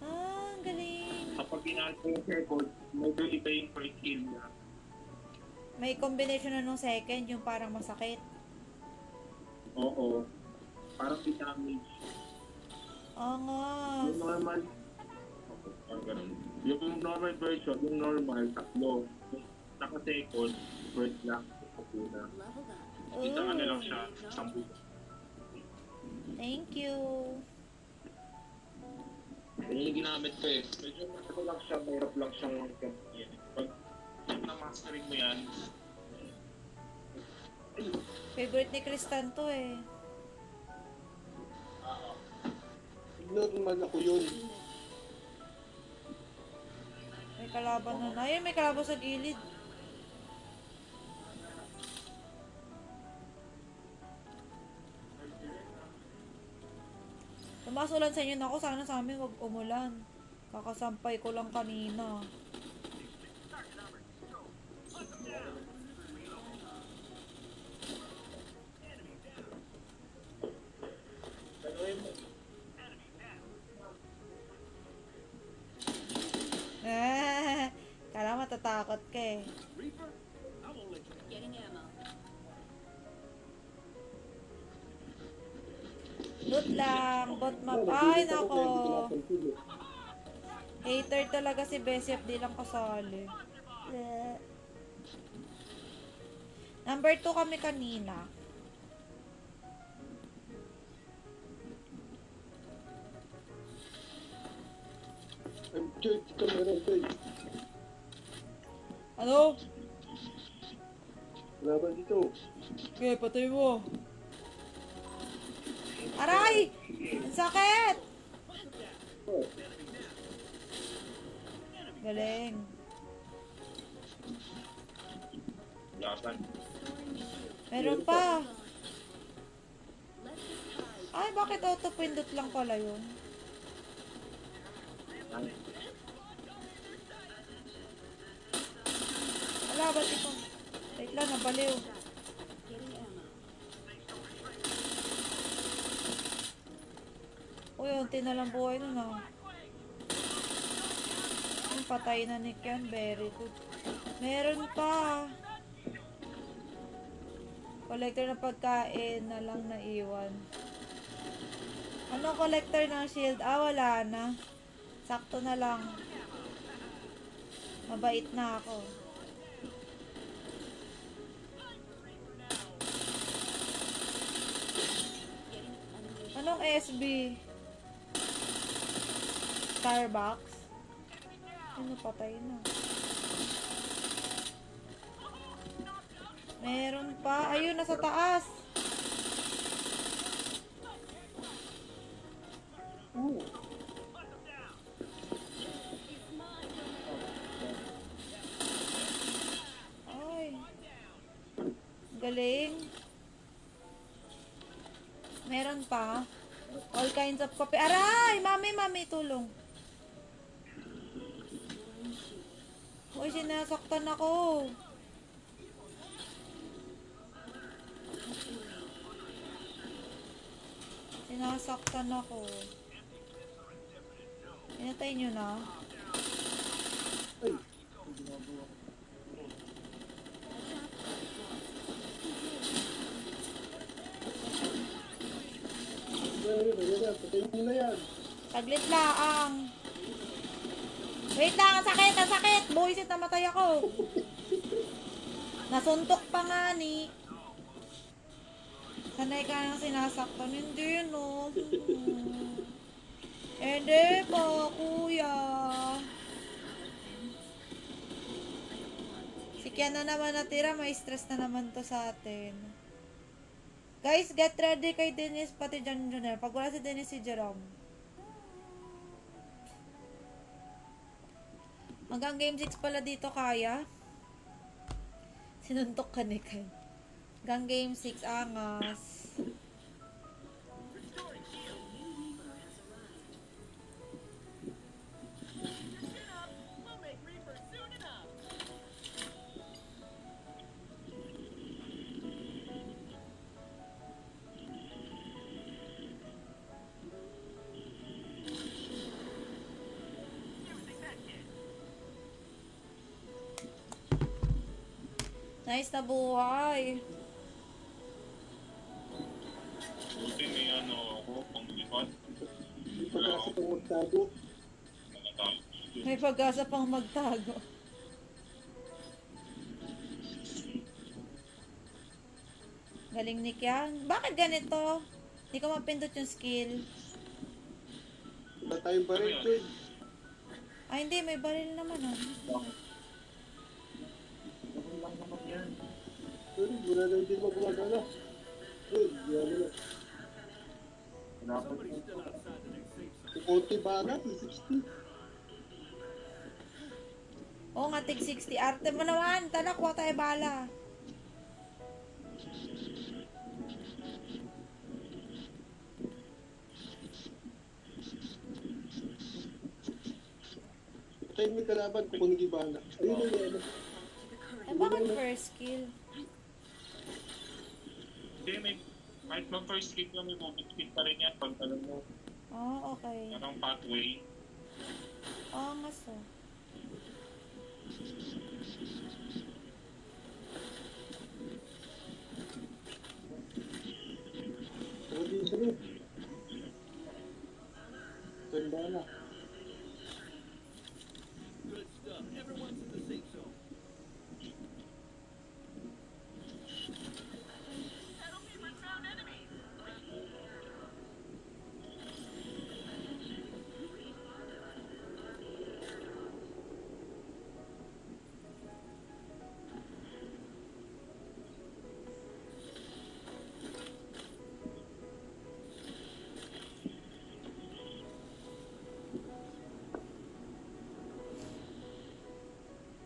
Speaker 1: Ah, ang galing.
Speaker 5: Kapag ginagawa ko yung record, medyo iba yung first skill niya.
Speaker 1: May combination na nung second, yung parang masakit.
Speaker 5: Oo. Parang may damage.
Speaker 1: Angas.
Speaker 5: Yung normal, parang ganun. Yung normal version, yung normal, tatlo. Yung naka-second, first lang, kapuna.
Speaker 6: Leveled up.
Speaker 5: Isang ano lang siya, isang buto.
Speaker 1: Thank you.
Speaker 5: Yun yung ginamit ko eh. Medyo ano lang siya, mahirap lang siyang yan. Pag na-mastering mo yan,
Speaker 1: Favorite ni Kristan to eh.
Speaker 5: normal ako yun.
Speaker 1: May kalaban na. Ayun, may kalaban sa gilid. Tumasulan sa inyo na ako. Sana sa amin wag umulan. Kakasampay ko lang kanina. natatakot ka eh.
Speaker 6: Getting ammo.
Speaker 1: Loot lang, bot map. Ay, nako. Hater talaga si Bessie, di lang kasali. Bleh. Number 2 kami kanina. Ano?
Speaker 4: Laban dito.
Speaker 1: Okay, patay mo. Aray! Ang sakit! Galing.
Speaker 5: Laban.
Speaker 1: Meron pa. Ay, bakit auto-pindot lang pala yun? Wala, ba't ito? Wait lang, nabaliw.
Speaker 6: Getting ammo.
Speaker 1: Uy, unti na lang buhay nun ah. Yung patay na Nick yan, very good. Meron pa. Collector ng pagkain na lang naiwan. Anong collector ng shield? Ah, wala na. Sakto na lang. Mabait na ako. Anong SB? Starbucks? Ano, patay na. Meron pa. Ayun, nasa taas. Ay. Galing. Meron pa. All kinds of coffee. Aray! Mami, tulong. Uy, sinasaktan ako. Sinasaktan ako. Pinatay nyo na.
Speaker 4: Patayin nyo na yan.
Speaker 1: Saglit lang. Wait lang, ang sakit, ang sakit. Buisit, namatay ako. Nasuntok pa nga ni. Sanay ka nang sinasaktan. Hindi, no. Hindi po, kuya. Si Kian na naman natira, may stress na naman to sa atin. Guys, get ready kay Dennis, pati John Junior. Pag wala si Dennis, si Jerome. Hanggang game 6 pala dito kaya. Sinuntok ka ni Ken. Hanggang game 6, angas. Nice na buhay.
Speaker 5: Buti may ano ako, panglipat.
Speaker 4: Hindi pa kasi pang magtago.
Speaker 1: May pag-asa pang magtago. Galing ni Kian. Bakit ganito? Hindi ko mapindot yung skill.
Speaker 4: Wala tayong baril, Fred.
Speaker 1: Ay, hindi. May baril naman ah.
Speaker 4: Fred, wala lang din magwagala. Fred, wala lang. Konti ba na? 360.
Speaker 1: Oo nga, tig 60. Arte mo naman. Tara, kuha tayo bala.
Speaker 4: Tayo may kalaban kung hindi ba na. Ayun na yan.
Speaker 1: Eh, bakit first skill?
Speaker 5: Hindi, may kahit mag-first kick lang, may moment kick pa rin yan pag alam mo.
Speaker 1: Oh, okay.
Speaker 5: Anong pathway.
Speaker 1: Oo nga so.
Speaker 4: Ako dito rin. Ganda na.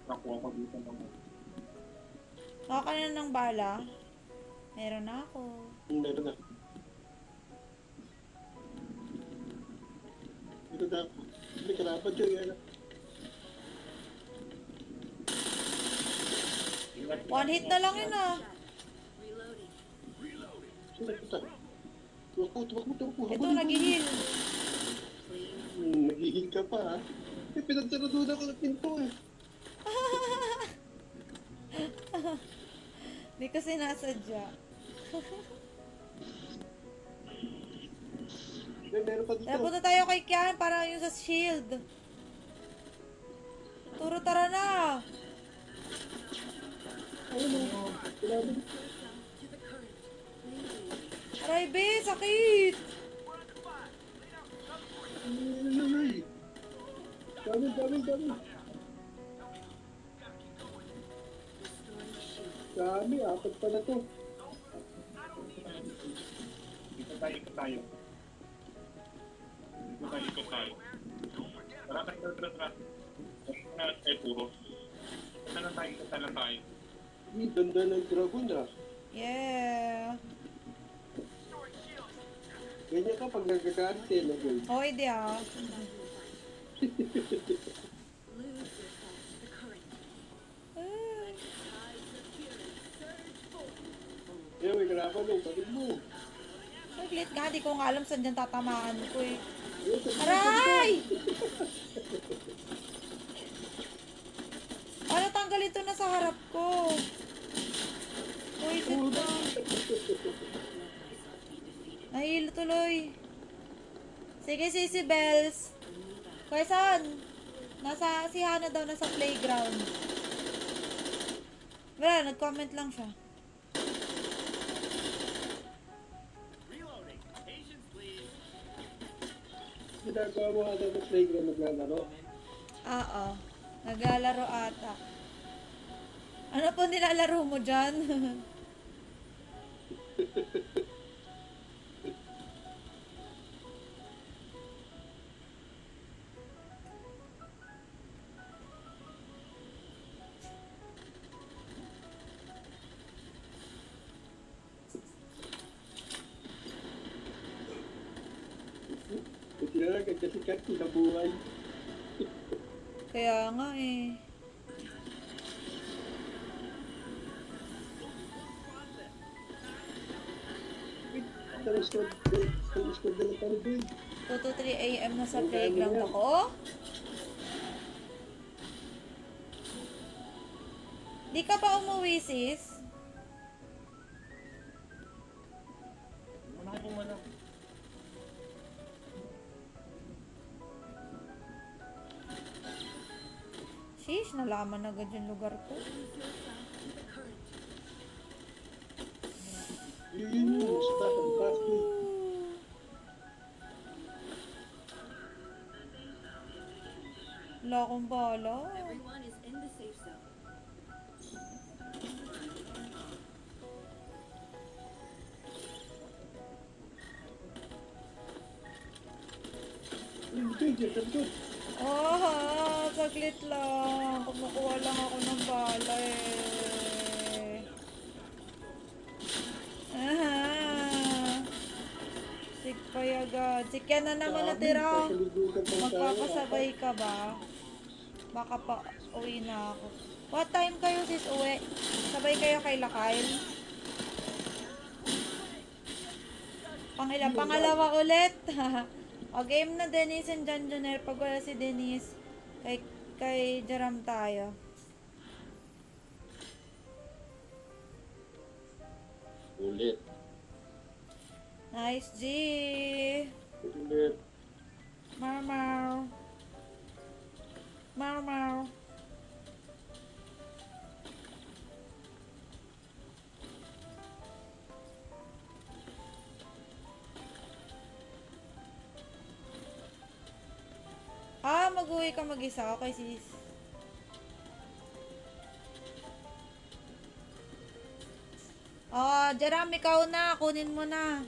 Speaker 5: Nakuha ko dito ng
Speaker 1: Baka ka na ng bala. Meron na ako.
Speaker 4: Meron na. Dito na ako. May karapat yun. Yan.
Speaker 1: One hit na lang yun ah.
Speaker 4: Sino kita? Tumakbo.
Speaker 1: Ito, nag-heal.
Speaker 4: Naghihil ka pa, ha? Eh, pinagsaradunan ko ng pinto, eh.
Speaker 1: Hindi ko sinasadya.
Speaker 4: Meron pa dito.
Speaker 1: Tara, punta tayo kay Kian para yung sa shield. Turo, tara na.
Speaker 4: Ayun, oh. Kailangan.
Speaker 1: Aray, be, sakit.
Speaker 4: Ay. Dami. Dami, apat pa na to.
Speaker 5: Ikot tayo. Tara. Ay, puro. Ikot na tayo.
Speaker 4: Ang ganda ng dragon, ah.
Speaker 1: Yeah.
Speaker 4: Ganyan ka pag nagkakarte, no, girl?
Speaker 1: Oh, hindi ah.
Speaker 4: Eh, may karapan mo, kapit mo.
Speaker 1: Saglit nga, di ko nga alam saan dyan tatamaan ko eh.
Speaker 4: Eh, sa-
Speaker 1: Aray! Ano, tanggalin to na sa harap ko. Poison na. Nahilo tuloy. Sige, Sisi Bells. Kuya saan? Si Hana daw nasa playground. Wala, nag-comment lang siya.
Speaker 4: Ginagawa mo ata sa playground naglalaro.
Speaker 1: Oo. Naglalaro ata. Ano po nilalaro mo dyan?
Speaker 4: Kasi na lang, kagkasikat ko na buhay.
Speaker 1: Kaya nga eh.
Speaker 4: Sa squad na lang tayo, boy.
Speaker 1: 2 to 3 a.m. na sa playground ako. Di ka pa umuwi, sis? Sheesh, nalaman agad yung lugar ko.
Speaker 4: Yun, stop and pass me.
Speaker 1: Wala akong bala.
Speaker 6: Everyone is in the safe zone.
Speaker 4: Good.
Speaker 1: Saglit lang. Kumukuha lang ako ng bala eh. Sigpay agad. Sikyan na naman natira. Magpapasabay ka ba? Baka pa uwi na ako. What time kayo sis uwi? Sabay kayo kay Lakail? Pangalawa ulit. O game na Denise and John Joner. Pag wala si Denise, kay Jaram tayo.
Speaker 5: ulit.
Speaker 1: Nice, G.
Speaker 5: Ulit.
Speaker 1: Marmar. Marmar. Ah, mag-uwi ka mag-isa. Okay, sis. Ah, Jerome, ikaw na. Kunin mo na.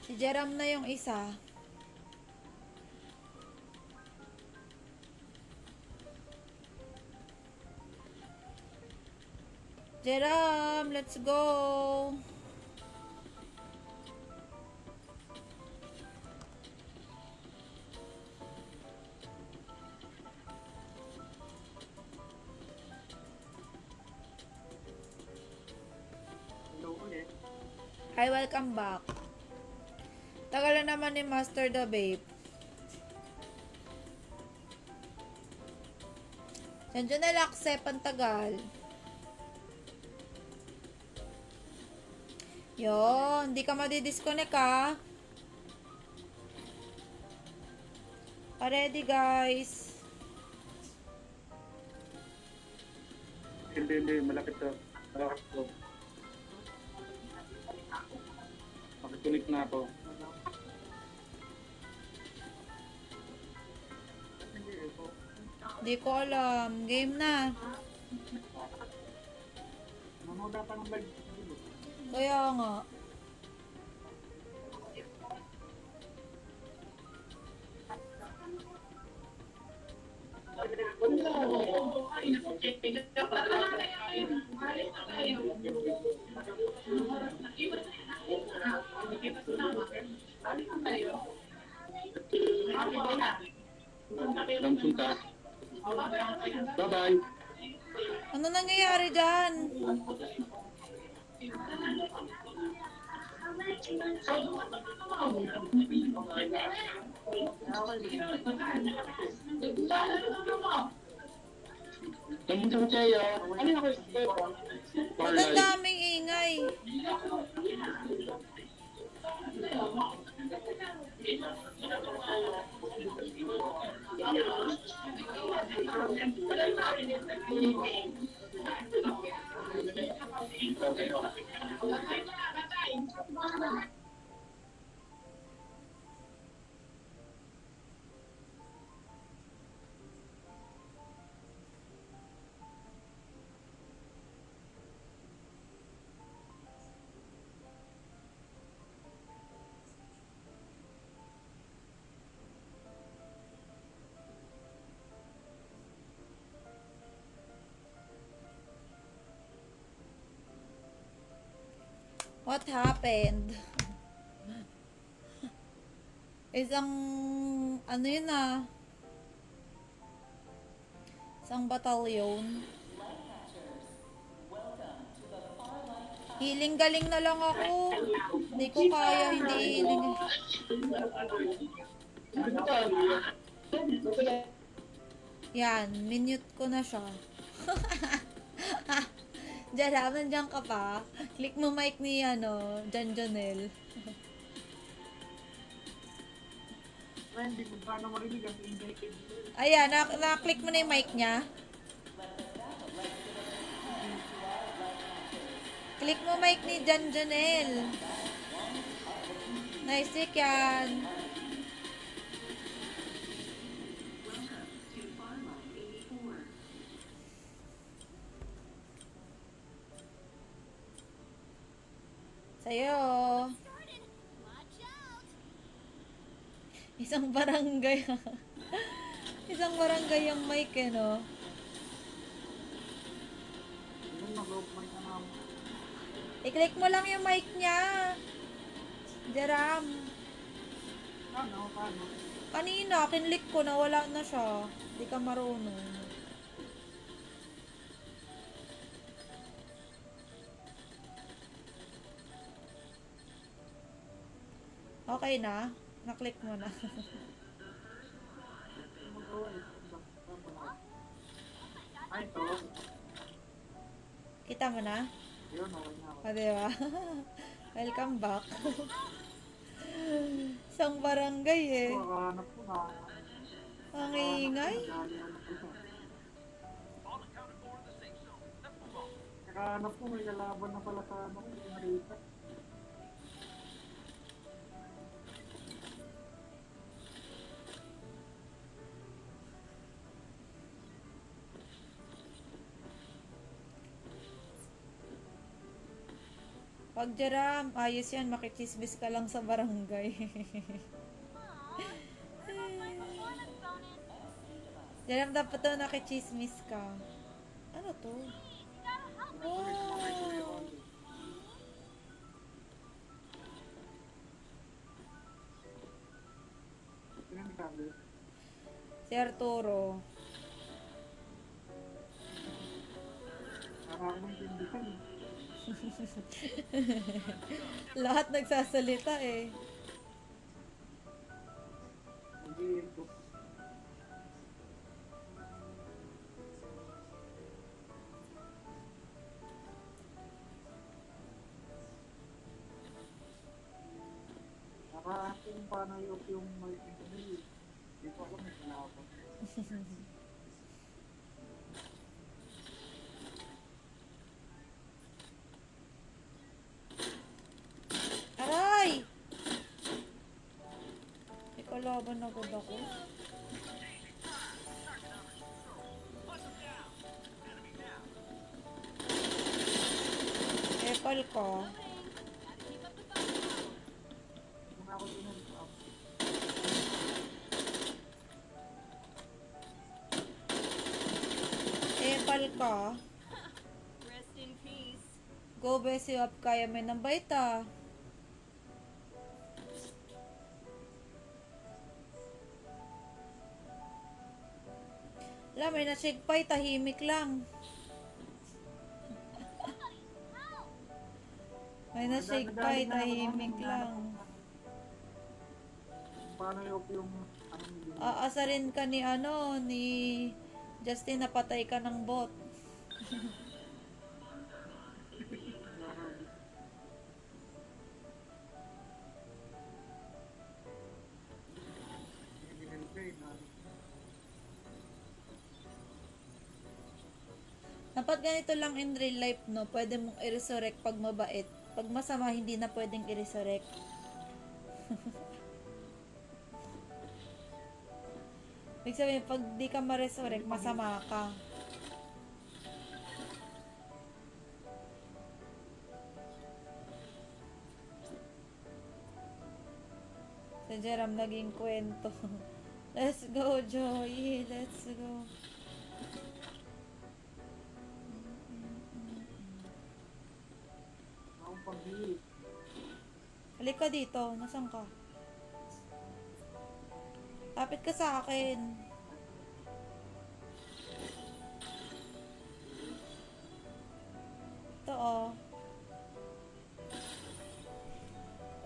Speaker 1: Si Jerome na yung isa. Jerome, let's go.
Speaker 4: Hello ulit.
Speaker 1: Hi, welcome back. Tagal na naman ni Master the Babe. Nandiyan na Lakse, pantagal. Yun, hindi ka madidisconnect ha. Ready guys.
Speaker 4: Hindi, malapit to. Malapit to. Makikulik na ako.
Speaker 1: Hindi ko alam. Game na.
Speaker 4: Manood pa ng live.
Speaker 1: Kaya nga.
Speaker 5: Langsung ka. Bye-bye.
Speaker 1: Ano nangyayari dyan?
Speaker 5: Langsung sa'yo. Ano yung
Speaker 1: Ba't ang daming ingay? What happened? Isang, ano yun ah? Isang batalyon. Healing galing na lang ako. Hindi ko kaya, hindi healing. Yan, minute ko na siya. Jara, nandiyan ka pa. Click mo mic ni, Janjonel.
Speaker 4: Hindi ko sana marinig ang ingay.
Speaker 1: Ayan, na-click mo na yung mic niya. Click mo mic ni Janjonel. Nice trick yan. Sa'yo. Isang barangay. Isang barangay yung mic no? I-click mo lang yung mic niya. Jaram.
Speaker 4: Paano?
Speaker 1: Kanina, kinlik ko na wala na siya. Hindi ka marunong. Okay na? Na-click mo na.
Speaker 4: Ay, ito.
Speaker 1: Nakita mo na?
Speaker 4: Yun, okay na ako.
Speaker 1: O, diba? Welcome back. Isang barangay eh.
Speaker 4: Kakahanap ko na.
Speaker 1: Ang ingay.
Speaker 4: Kakahanap ko, may kalaban na pala sa ano, Marita.
Speaker 1: Pag Jeram, ayos yan, makichismis ka lang sa barangay. Jeram, dapat to nakichismis ka. Ano to? Wow!
Speaker 4: Sino ang sabi?
Speaker 1: Si Arturo.
Speaker 4: Para ako maintindihan.
Speaker 1: Lahat nagsasalita eh.
Speaker 4: Hindi ito. Nakahanap ko kung paano yung multi-internet. Hindi ko alam may kalaban.
Speaker 1: Aray! May kalaban agad ako. Epal ko.
Speaker 4: Muna ako din ang
Speaker 1: Epal ka.
Speaker 6: Rest in peace.
Speaker 1: Go besi up kaya may nang baita. Wala, may nasigpay, tahimik lang. May nasigpay, tahimik lang.
Speaker 4: paano yung ano nila.
Speaker 1: Aasarin ka ni ano, ni Justin, napatay ka ng bot. Dapat ganito lang in real life, no? Pwede mong i-resurrect pag mabait. Pag masama, hindi na pwedeng i-resurrect. Ibig sabihin, pag di ka ma-resurrect, masama ka. Sa Jeram naging kwento. Let's go, Joey. Let's go.
Speaker 4: Akong pag-hili.
Speaker 1: Halika dito. Nasaan ka? Kapit ka sa akin. Ito, oh.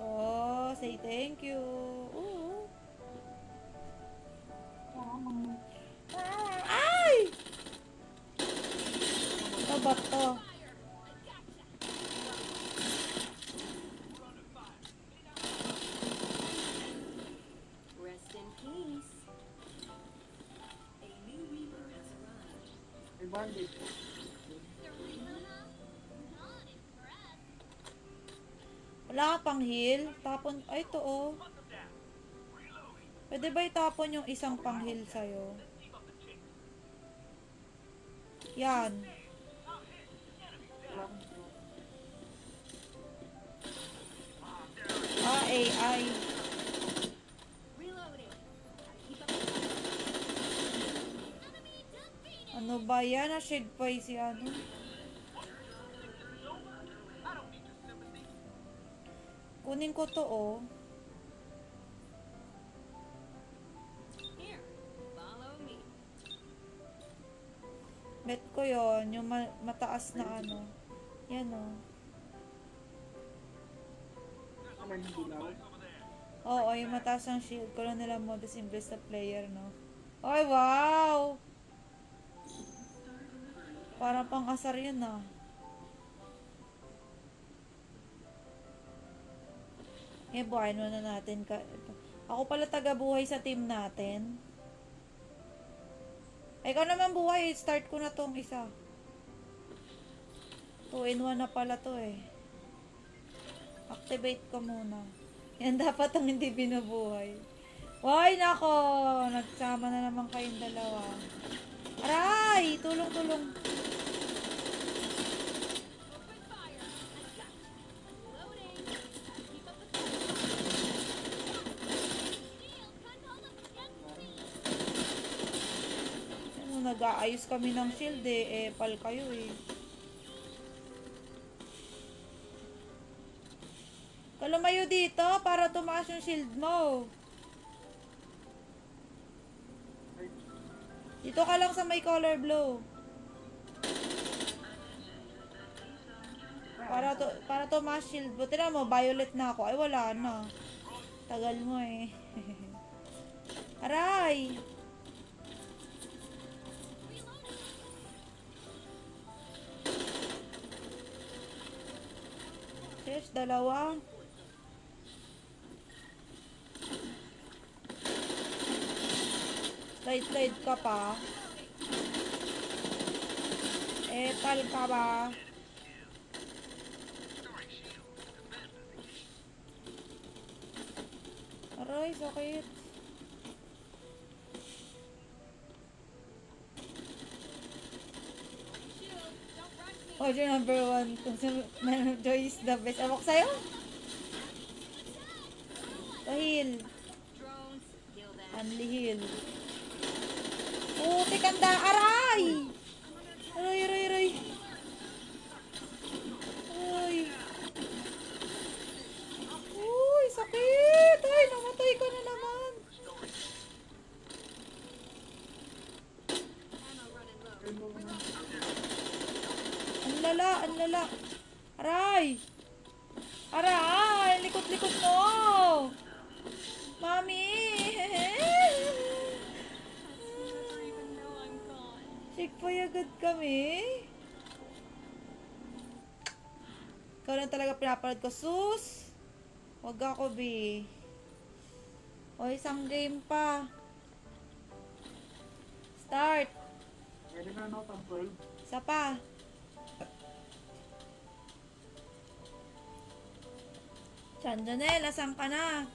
Speaker 1: Oh, say thank you. Ooh. Ay! Ito ba to?
Speaker 6: Rest in peace. A new Reaper has arrived.
Speaker 4: May bandit.
Speaker 1: Wala ka pang heal? Tapon, ay ito oh. Pwede ba itapon yung isang pang heal sa'yo? Yan. AI.
Speaker 2: Reloading.
Speaker 1: Ano ba yan? Nashigpay si ano? Kunin ko to oh.
Speaker 6: Here, follow me.
Speaker 1: Bet ko yon yung mataas na ano. Yan oh.
Speaker 4: Ano yung dilaw?
Speaker 1: Oo, yung mataas ang shield ko lang nila modus imbes sa player, no? Ay, wow! Parang pang asar yun, ah. Eh, buhayin muna natin. Ako pala taga-buhay sa team natin. Ay, ikaw naman buhay. Start ko na tong isa. 2-in-1 na pala to eh. Activate ko muna. Yan dapat ang hindi binubuhay. Why, nako! Nagsama na naman kayong dalawa. Aray! Tulong-tulong. Ano, nag-aayos kami ng shield eh. Pal kayo eh. Kalumayo dito para tumaas yung shield mo. Dito ka lang sa may color blue. Para tumaas shield mo. Tignan mo, violet na ako. Ay, wala na. Tagal mo eh. Aray! Sis, dalawa. Slide ka pa. Pal ka ba? Aray, sakit. Order number 1. Kung man of joy is the best. Awak sa'yo? Heal.
Speaker 3: Drones, kill them.
Speaker 1: Unli heal. Oh, tikanda. Aray! Aray, aray, aray. Ay. Uy, sakit. Ay, namatay ka na naman. Ang lala, ang lala. Aray! Aray! Likot-likot mo! Mami! Sigpay agad kami. Ikaw lang talaga pinapanood ko. Sus! Wag ako, B. O, isang game pa. Start!
Speaker 4: Pwede na no, top 12.
Speaker 1: Isa pa. Janel, asan ka na?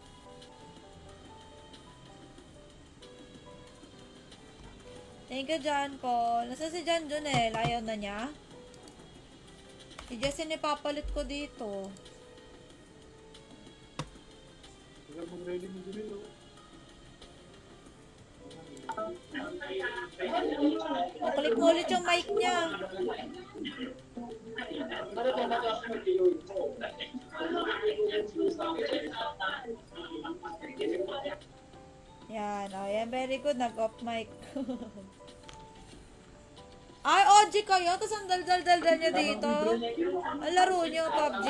Speaker 1: Thank you, John Paul. Nasa si John Janel? Ayaw na niya? Si Jessie ipapalit ko dito.
Speaker 4: Tagal mag-ready mo din oh.
Speaker 1: Click mo ulit yung mic niya. Yan, oh, yan, very good. Nag-off mic. Ay, OG kayo? Tapos ang dal-dal-dal niya dito? Ang laro niyo, PUBG?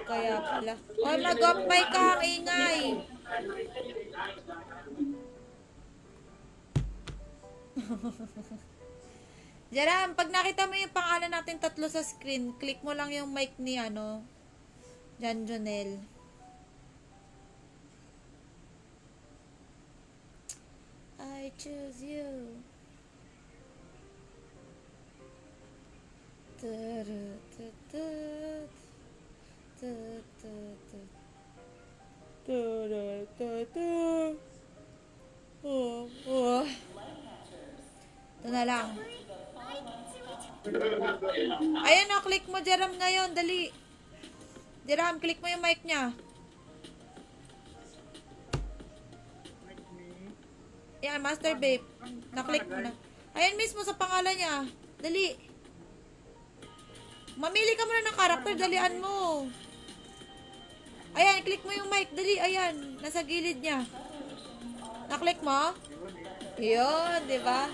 Speaker 1: Kaya pala. Oy, mag-off mic ka, ang ingay. Jaram, pag nakita mo yung pangalan natin tatlo sa screen, click mo lang yung mic ni Jan Jonel. I choose you. Oh. Ito na lang. Ayan o, click mo Jaram ngayon, dali. Jaram, click mo yung mic niya. Yan, Master Babe. Na-click mo na. Ayan mismo sa pangalan niya. Dali. Mamili ka muna ng karakter, dalian mo. Ayan, click mo yung mic, dali. Ayan, nasa gilid niya. Na-click mo? Yun, di ba?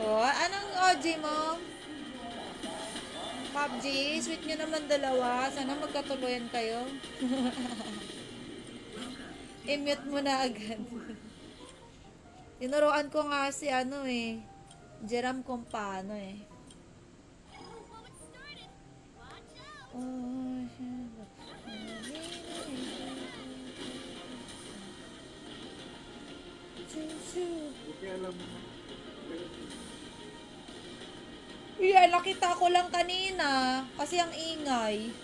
Speaker 1: Oh, anong OG mo? PUBG, sweet nyo naman dalawa. Sana magkatuluyan kayo. I-mute mo na agad. Tinuruan ko nga si Jeram kung paano eh.
Speaker 2: Oh, well, it started. Watch out.
Speaker 1: Oh, shit.
Speaker 4: Buti alam mo.
Speaker 1: Yeah, nakita ko lang kanina. Kasi ang ingay.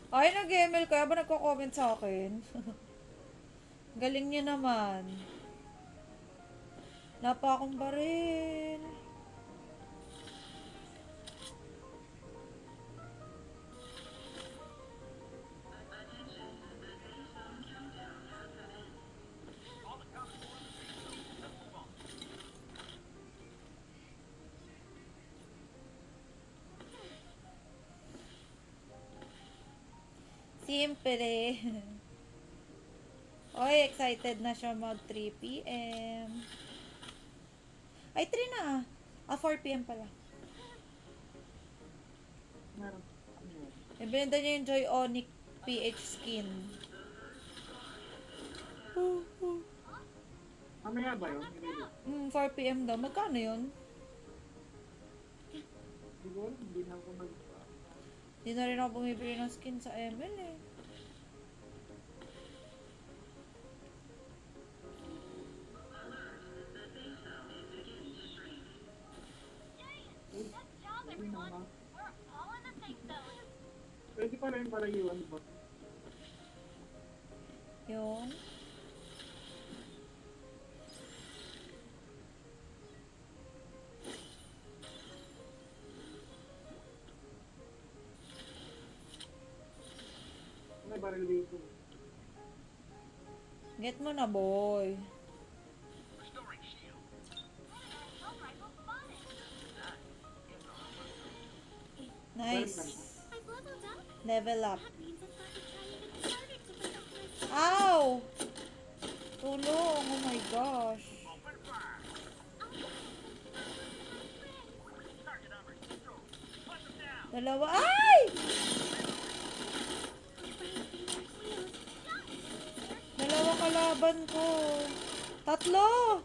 Speaker 1: Ay, nag-ML kaya ba nagko-comment sa akin? Galing niya naman. Wala pa akong baril. Siyempre. Oy, excited na siya mag 3 p.m. Ay, 3 na. 4 p.m. pala.
Speaker 4: Meron.
Speaker 1: Ibenta niya yung Joy Onic PH skin.
Speaker 4: Mamaya ba yun?
Speaker 1: 4 p.m. daw. Magkano yun?
Speaker 4: Siguro, hindi na ako nag...
Speaker 1: Hindi na rin ako bumibili ng skin sa ML eh.
Speaker 2: Good job, everyone. We're all in the safe zone.
Speaker 4: Pwede pa rin para iwan ba?
Speaker 1: Yung...
Speaker 4: May baril dito.
Speaker 1: Get mo na, boy.
Speaker 2: Assault rifle spotted.
Speaker 1: Nice.
Speaker 2: I've leveled up.
Speaker 1: Level up.
Speaker 2: That means I've got to try and get started to pick up my
Speaker 1: Ow! Tulong! Oh my gosh. Dalawa. Ay! Dalawa kalaban ko. Tatlo!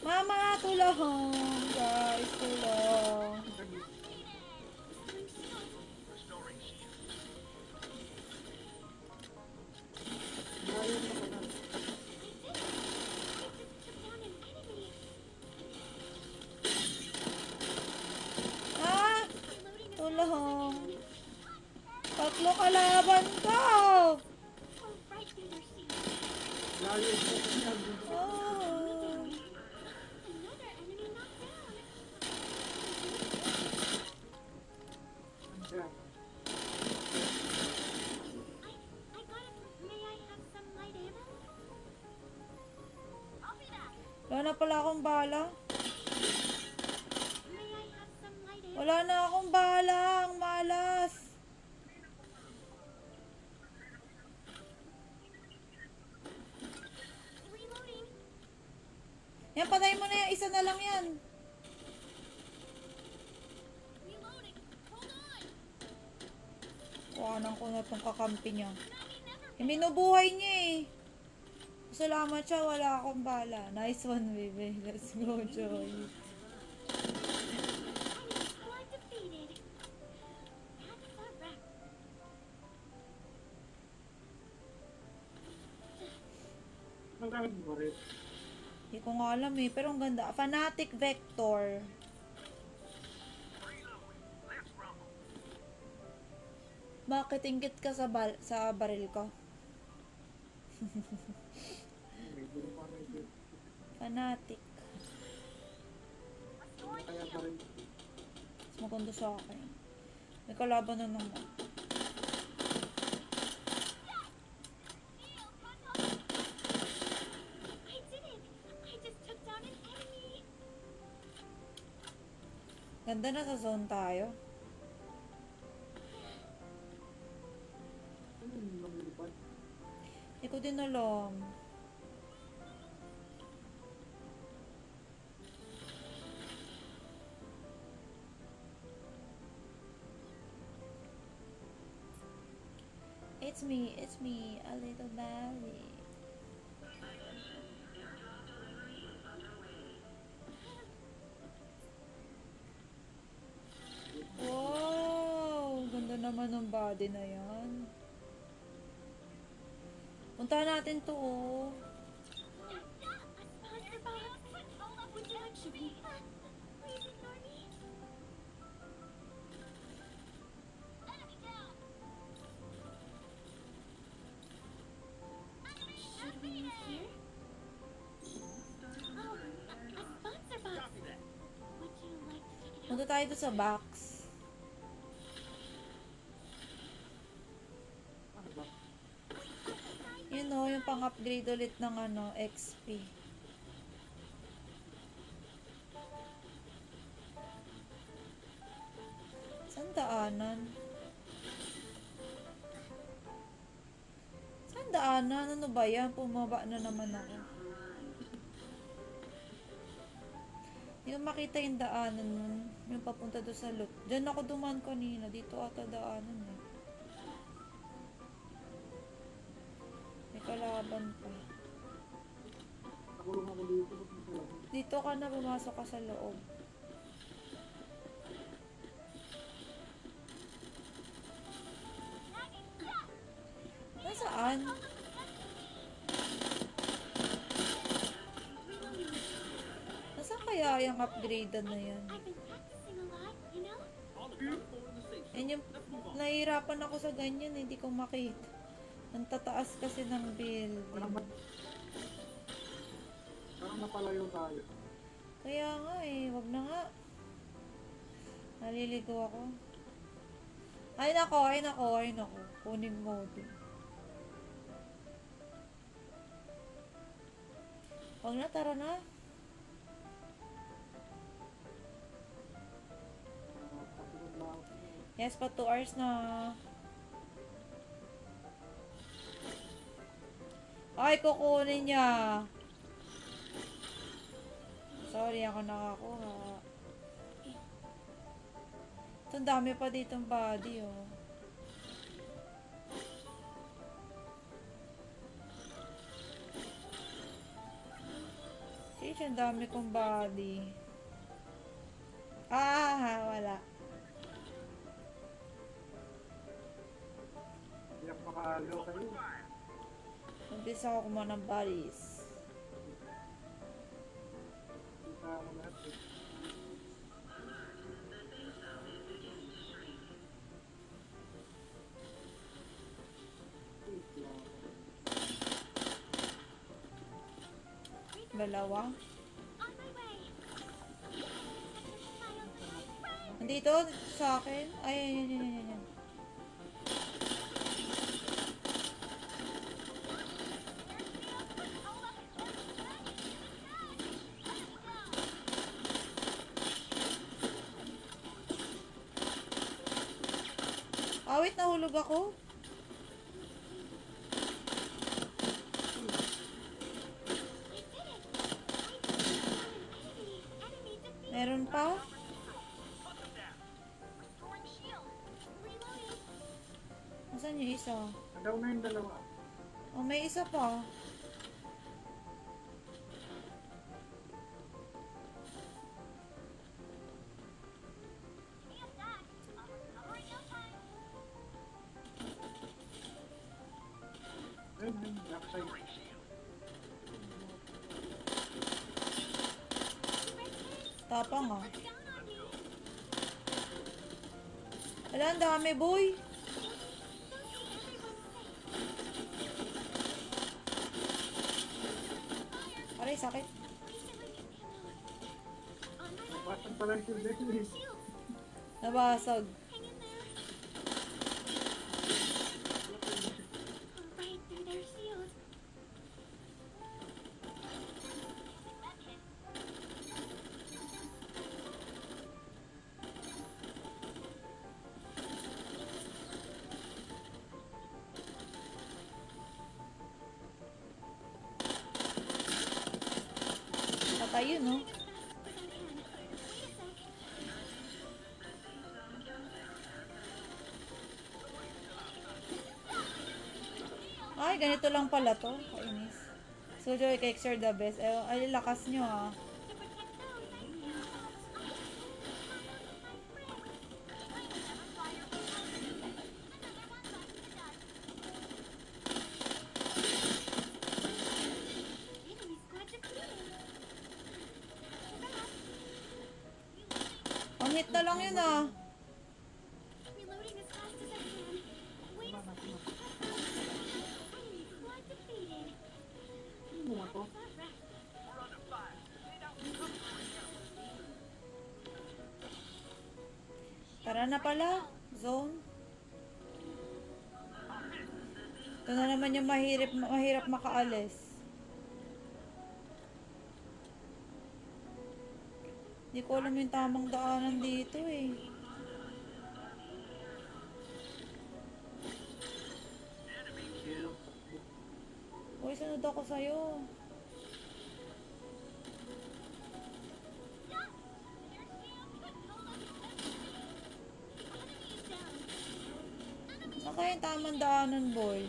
Speaker 1: Mama, tulong! Guys, tulong.
Speaker 4: Baril na pa na.
Speaker 1: Ah! Tulong! Tatlo kalaban ko!
Speaker 4: Layo ko niya.
Speaker 1: Oh.
Speaker 4: Kaya,
Speaker 1: Wala na pala akong bala. Wala na akong bala. Ang malas. Yan, patay mo na yan. Isa na lang yan. Kuhanan ko na itong kakampi niya. Yung binubuhay niya eh. Salamat siya, wala akong bala. Nice one, baby. Let's go, Joy.
Speaker 4: ang gamit mo baril.
Speaker 1: Hindi ko nga alam eh, pero ang ganda. Fanatic Vector. Bakit ingit ka sa baril ko?
Speaker 4: Medyo pa medyo.
Speaker 1: Fanatic.
Speaker 4: Kaya baril.
Speaker 1: Mas maganda sa akin. May kalaban na naman.
Speaker 2: I did it! I just took down an enemy!
Speaker 1: Ganda na sa zone tayo.
Speaker 4: Ano yung lumilipad?
Speaker 1: Hindi ko din alam. It's me, a little Bally. naman ng body na yan. Puntahan natin to, oh.
Speaker 2: Sponsor box. Would you like Shabby? Please ignore me. Enemy down. Should we use here? Oh, a sponsor box. Would you like to check it out?
Speaker 1: Punta tayo to sa box. Yun o, yung pang-upgrade ulit ng ano, XP. Saan daanan? Saan daanan? Ano ba yan? Pumaba na naman ako. Hindi ko makita yung daanan nun. Yung papunta doon sa loot. Diyan ako dumaan kanina. Dito ata daanan eh. May kalaban pa.
Speaker 4: Nakulong ako dito. Ba't hindi lang?
Speaker 1: Dito ka na, pumasok ka sa loob. Nasaan? Nasaan kaya yung upgradean na yan?
Speaker 2: I've been practicing a lot, you know?
Speaker 1: Yan yung, nahihirapan ako sa ganyan, hindi ko makita. Ang tataas kasi ng building.
Speaker 4: Parang napalayo tayo.
Speaker 1: Kaya nga eh, wag na nga. Naliligo ako. Ay nako, ay nako, ay nako. Kunin mo din. Wag na, tara na.
Speaker 4: Kasunod na ako.
Speaker 1: Yes, pa 2 hours na. Ay, kukunin niya. Sorry, ako nakakuha. Ito, ang dami pa ditong body, oh. Sheesh, ang dami kong body. Ah, wala.
Speaker 4: Hindi ako makaagaw kayo.
Speaker 1: Umpisa ako kumuha ng bodies.
Speaker 4: Kita mo lahat eh.
Speaker 1: Dalawa.
Speaker 2: On my way.
Speaker 1: Nandito, sa akin. Ay, yan. Wait, nahulog ako. Meron pa?
Speaker 2: Restoring shield. Reloading.
Speaker 1: Nasaan yung isa?
Speaker 4: Nagaw na yung dalawa.
Speaker 1: Oh, may isa pa.
Speaker 2: Give me a sec. I'll recover in no time.
Speaker 4: Ayun, backside.
Speaker 1: Tapang ah.
Speaker 2: Down on me.
Speaker 1: Wala, ang dami boy.
Speaker 2: Don't see everyone's safe.
Speaker 1: Aray, sakit.
Speaker 2: On my way.
Speaker 4: Napasang pala yung shield eh.
Speaker 2: Shield.
Speaker 1: Nabasag.
Speaker 2: Hang in there. Right through their shield.
Speaker 1: Patay yun, no? Ay, ganito lang pala to. Kainis. So, Joy Cakes are the best. Ay, lakas nyo ah. hit na lang yun ah.
Speaker 2: Reloading as fast as I can. Wait a second. Enemy squad defeated.
Speaker 4: Ano na to?
Speaker 1: Tara na pala, zone. Ito na naman yung mahirap makaalis. Hindi ko alam yung tamang daanan dito eh. Uy, sunod ako sa'yo. Saan kaya yung tamang daanan, boy?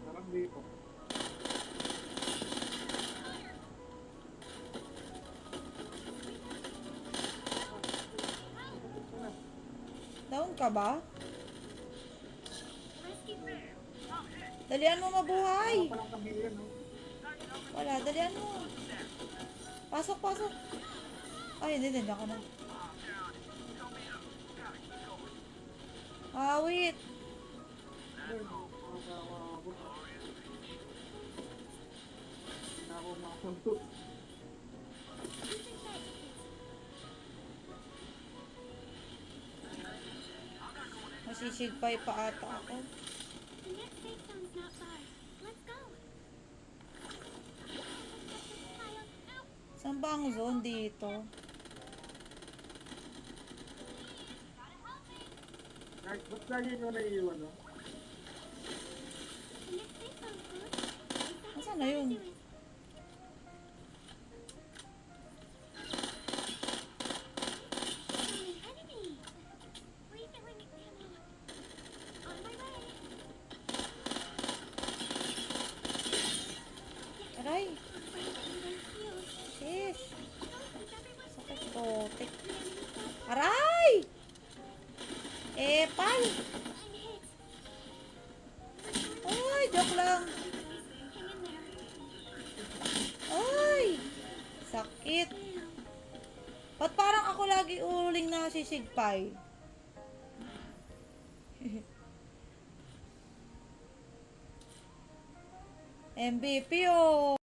Speaker 4: Parang dito.
Speaker 1: Down ka ba?
Speaker 2: Rescue fair.
Speaker 1: Dalian mo mabuhay!
Speaker 4: Parang kamilyan, no?
Speaker 1: Wala, dalian mo. Pasok, pasok. Ay, hindi, nandiyan ka na. Awit.
Speaker 4: Na ako makasuntot.
Speaker 1: Masisigpay pa ata ako.
Speaker 2: The next safe zone's not far. Let's go. Ow.
Speaker 1: Saan ba ang zone dito?
Speaker 4: Guys, ba't lagi nyo naiiwan, no?
Speaker 2: The next safe zone's close.
Speaker 1: Nasaan na yun?
Speaker 2: An enemy. Refilling ammo. On my way.
Speaker 1: Aray!
Speaker 2: Everyone's healed.
Speaker 1: Sis!
Speaker 2: Is everyone
Speaker 1: Sakit ko. Aray! Epal!
Speaker 2: I'm hit.
Speaker 1: Ay, joke lang.
Speaker 2: Hang in there.
Speaker 1: Ay! Sakit. Ba't parang ako lagi uling na sisigpay? MVP oh!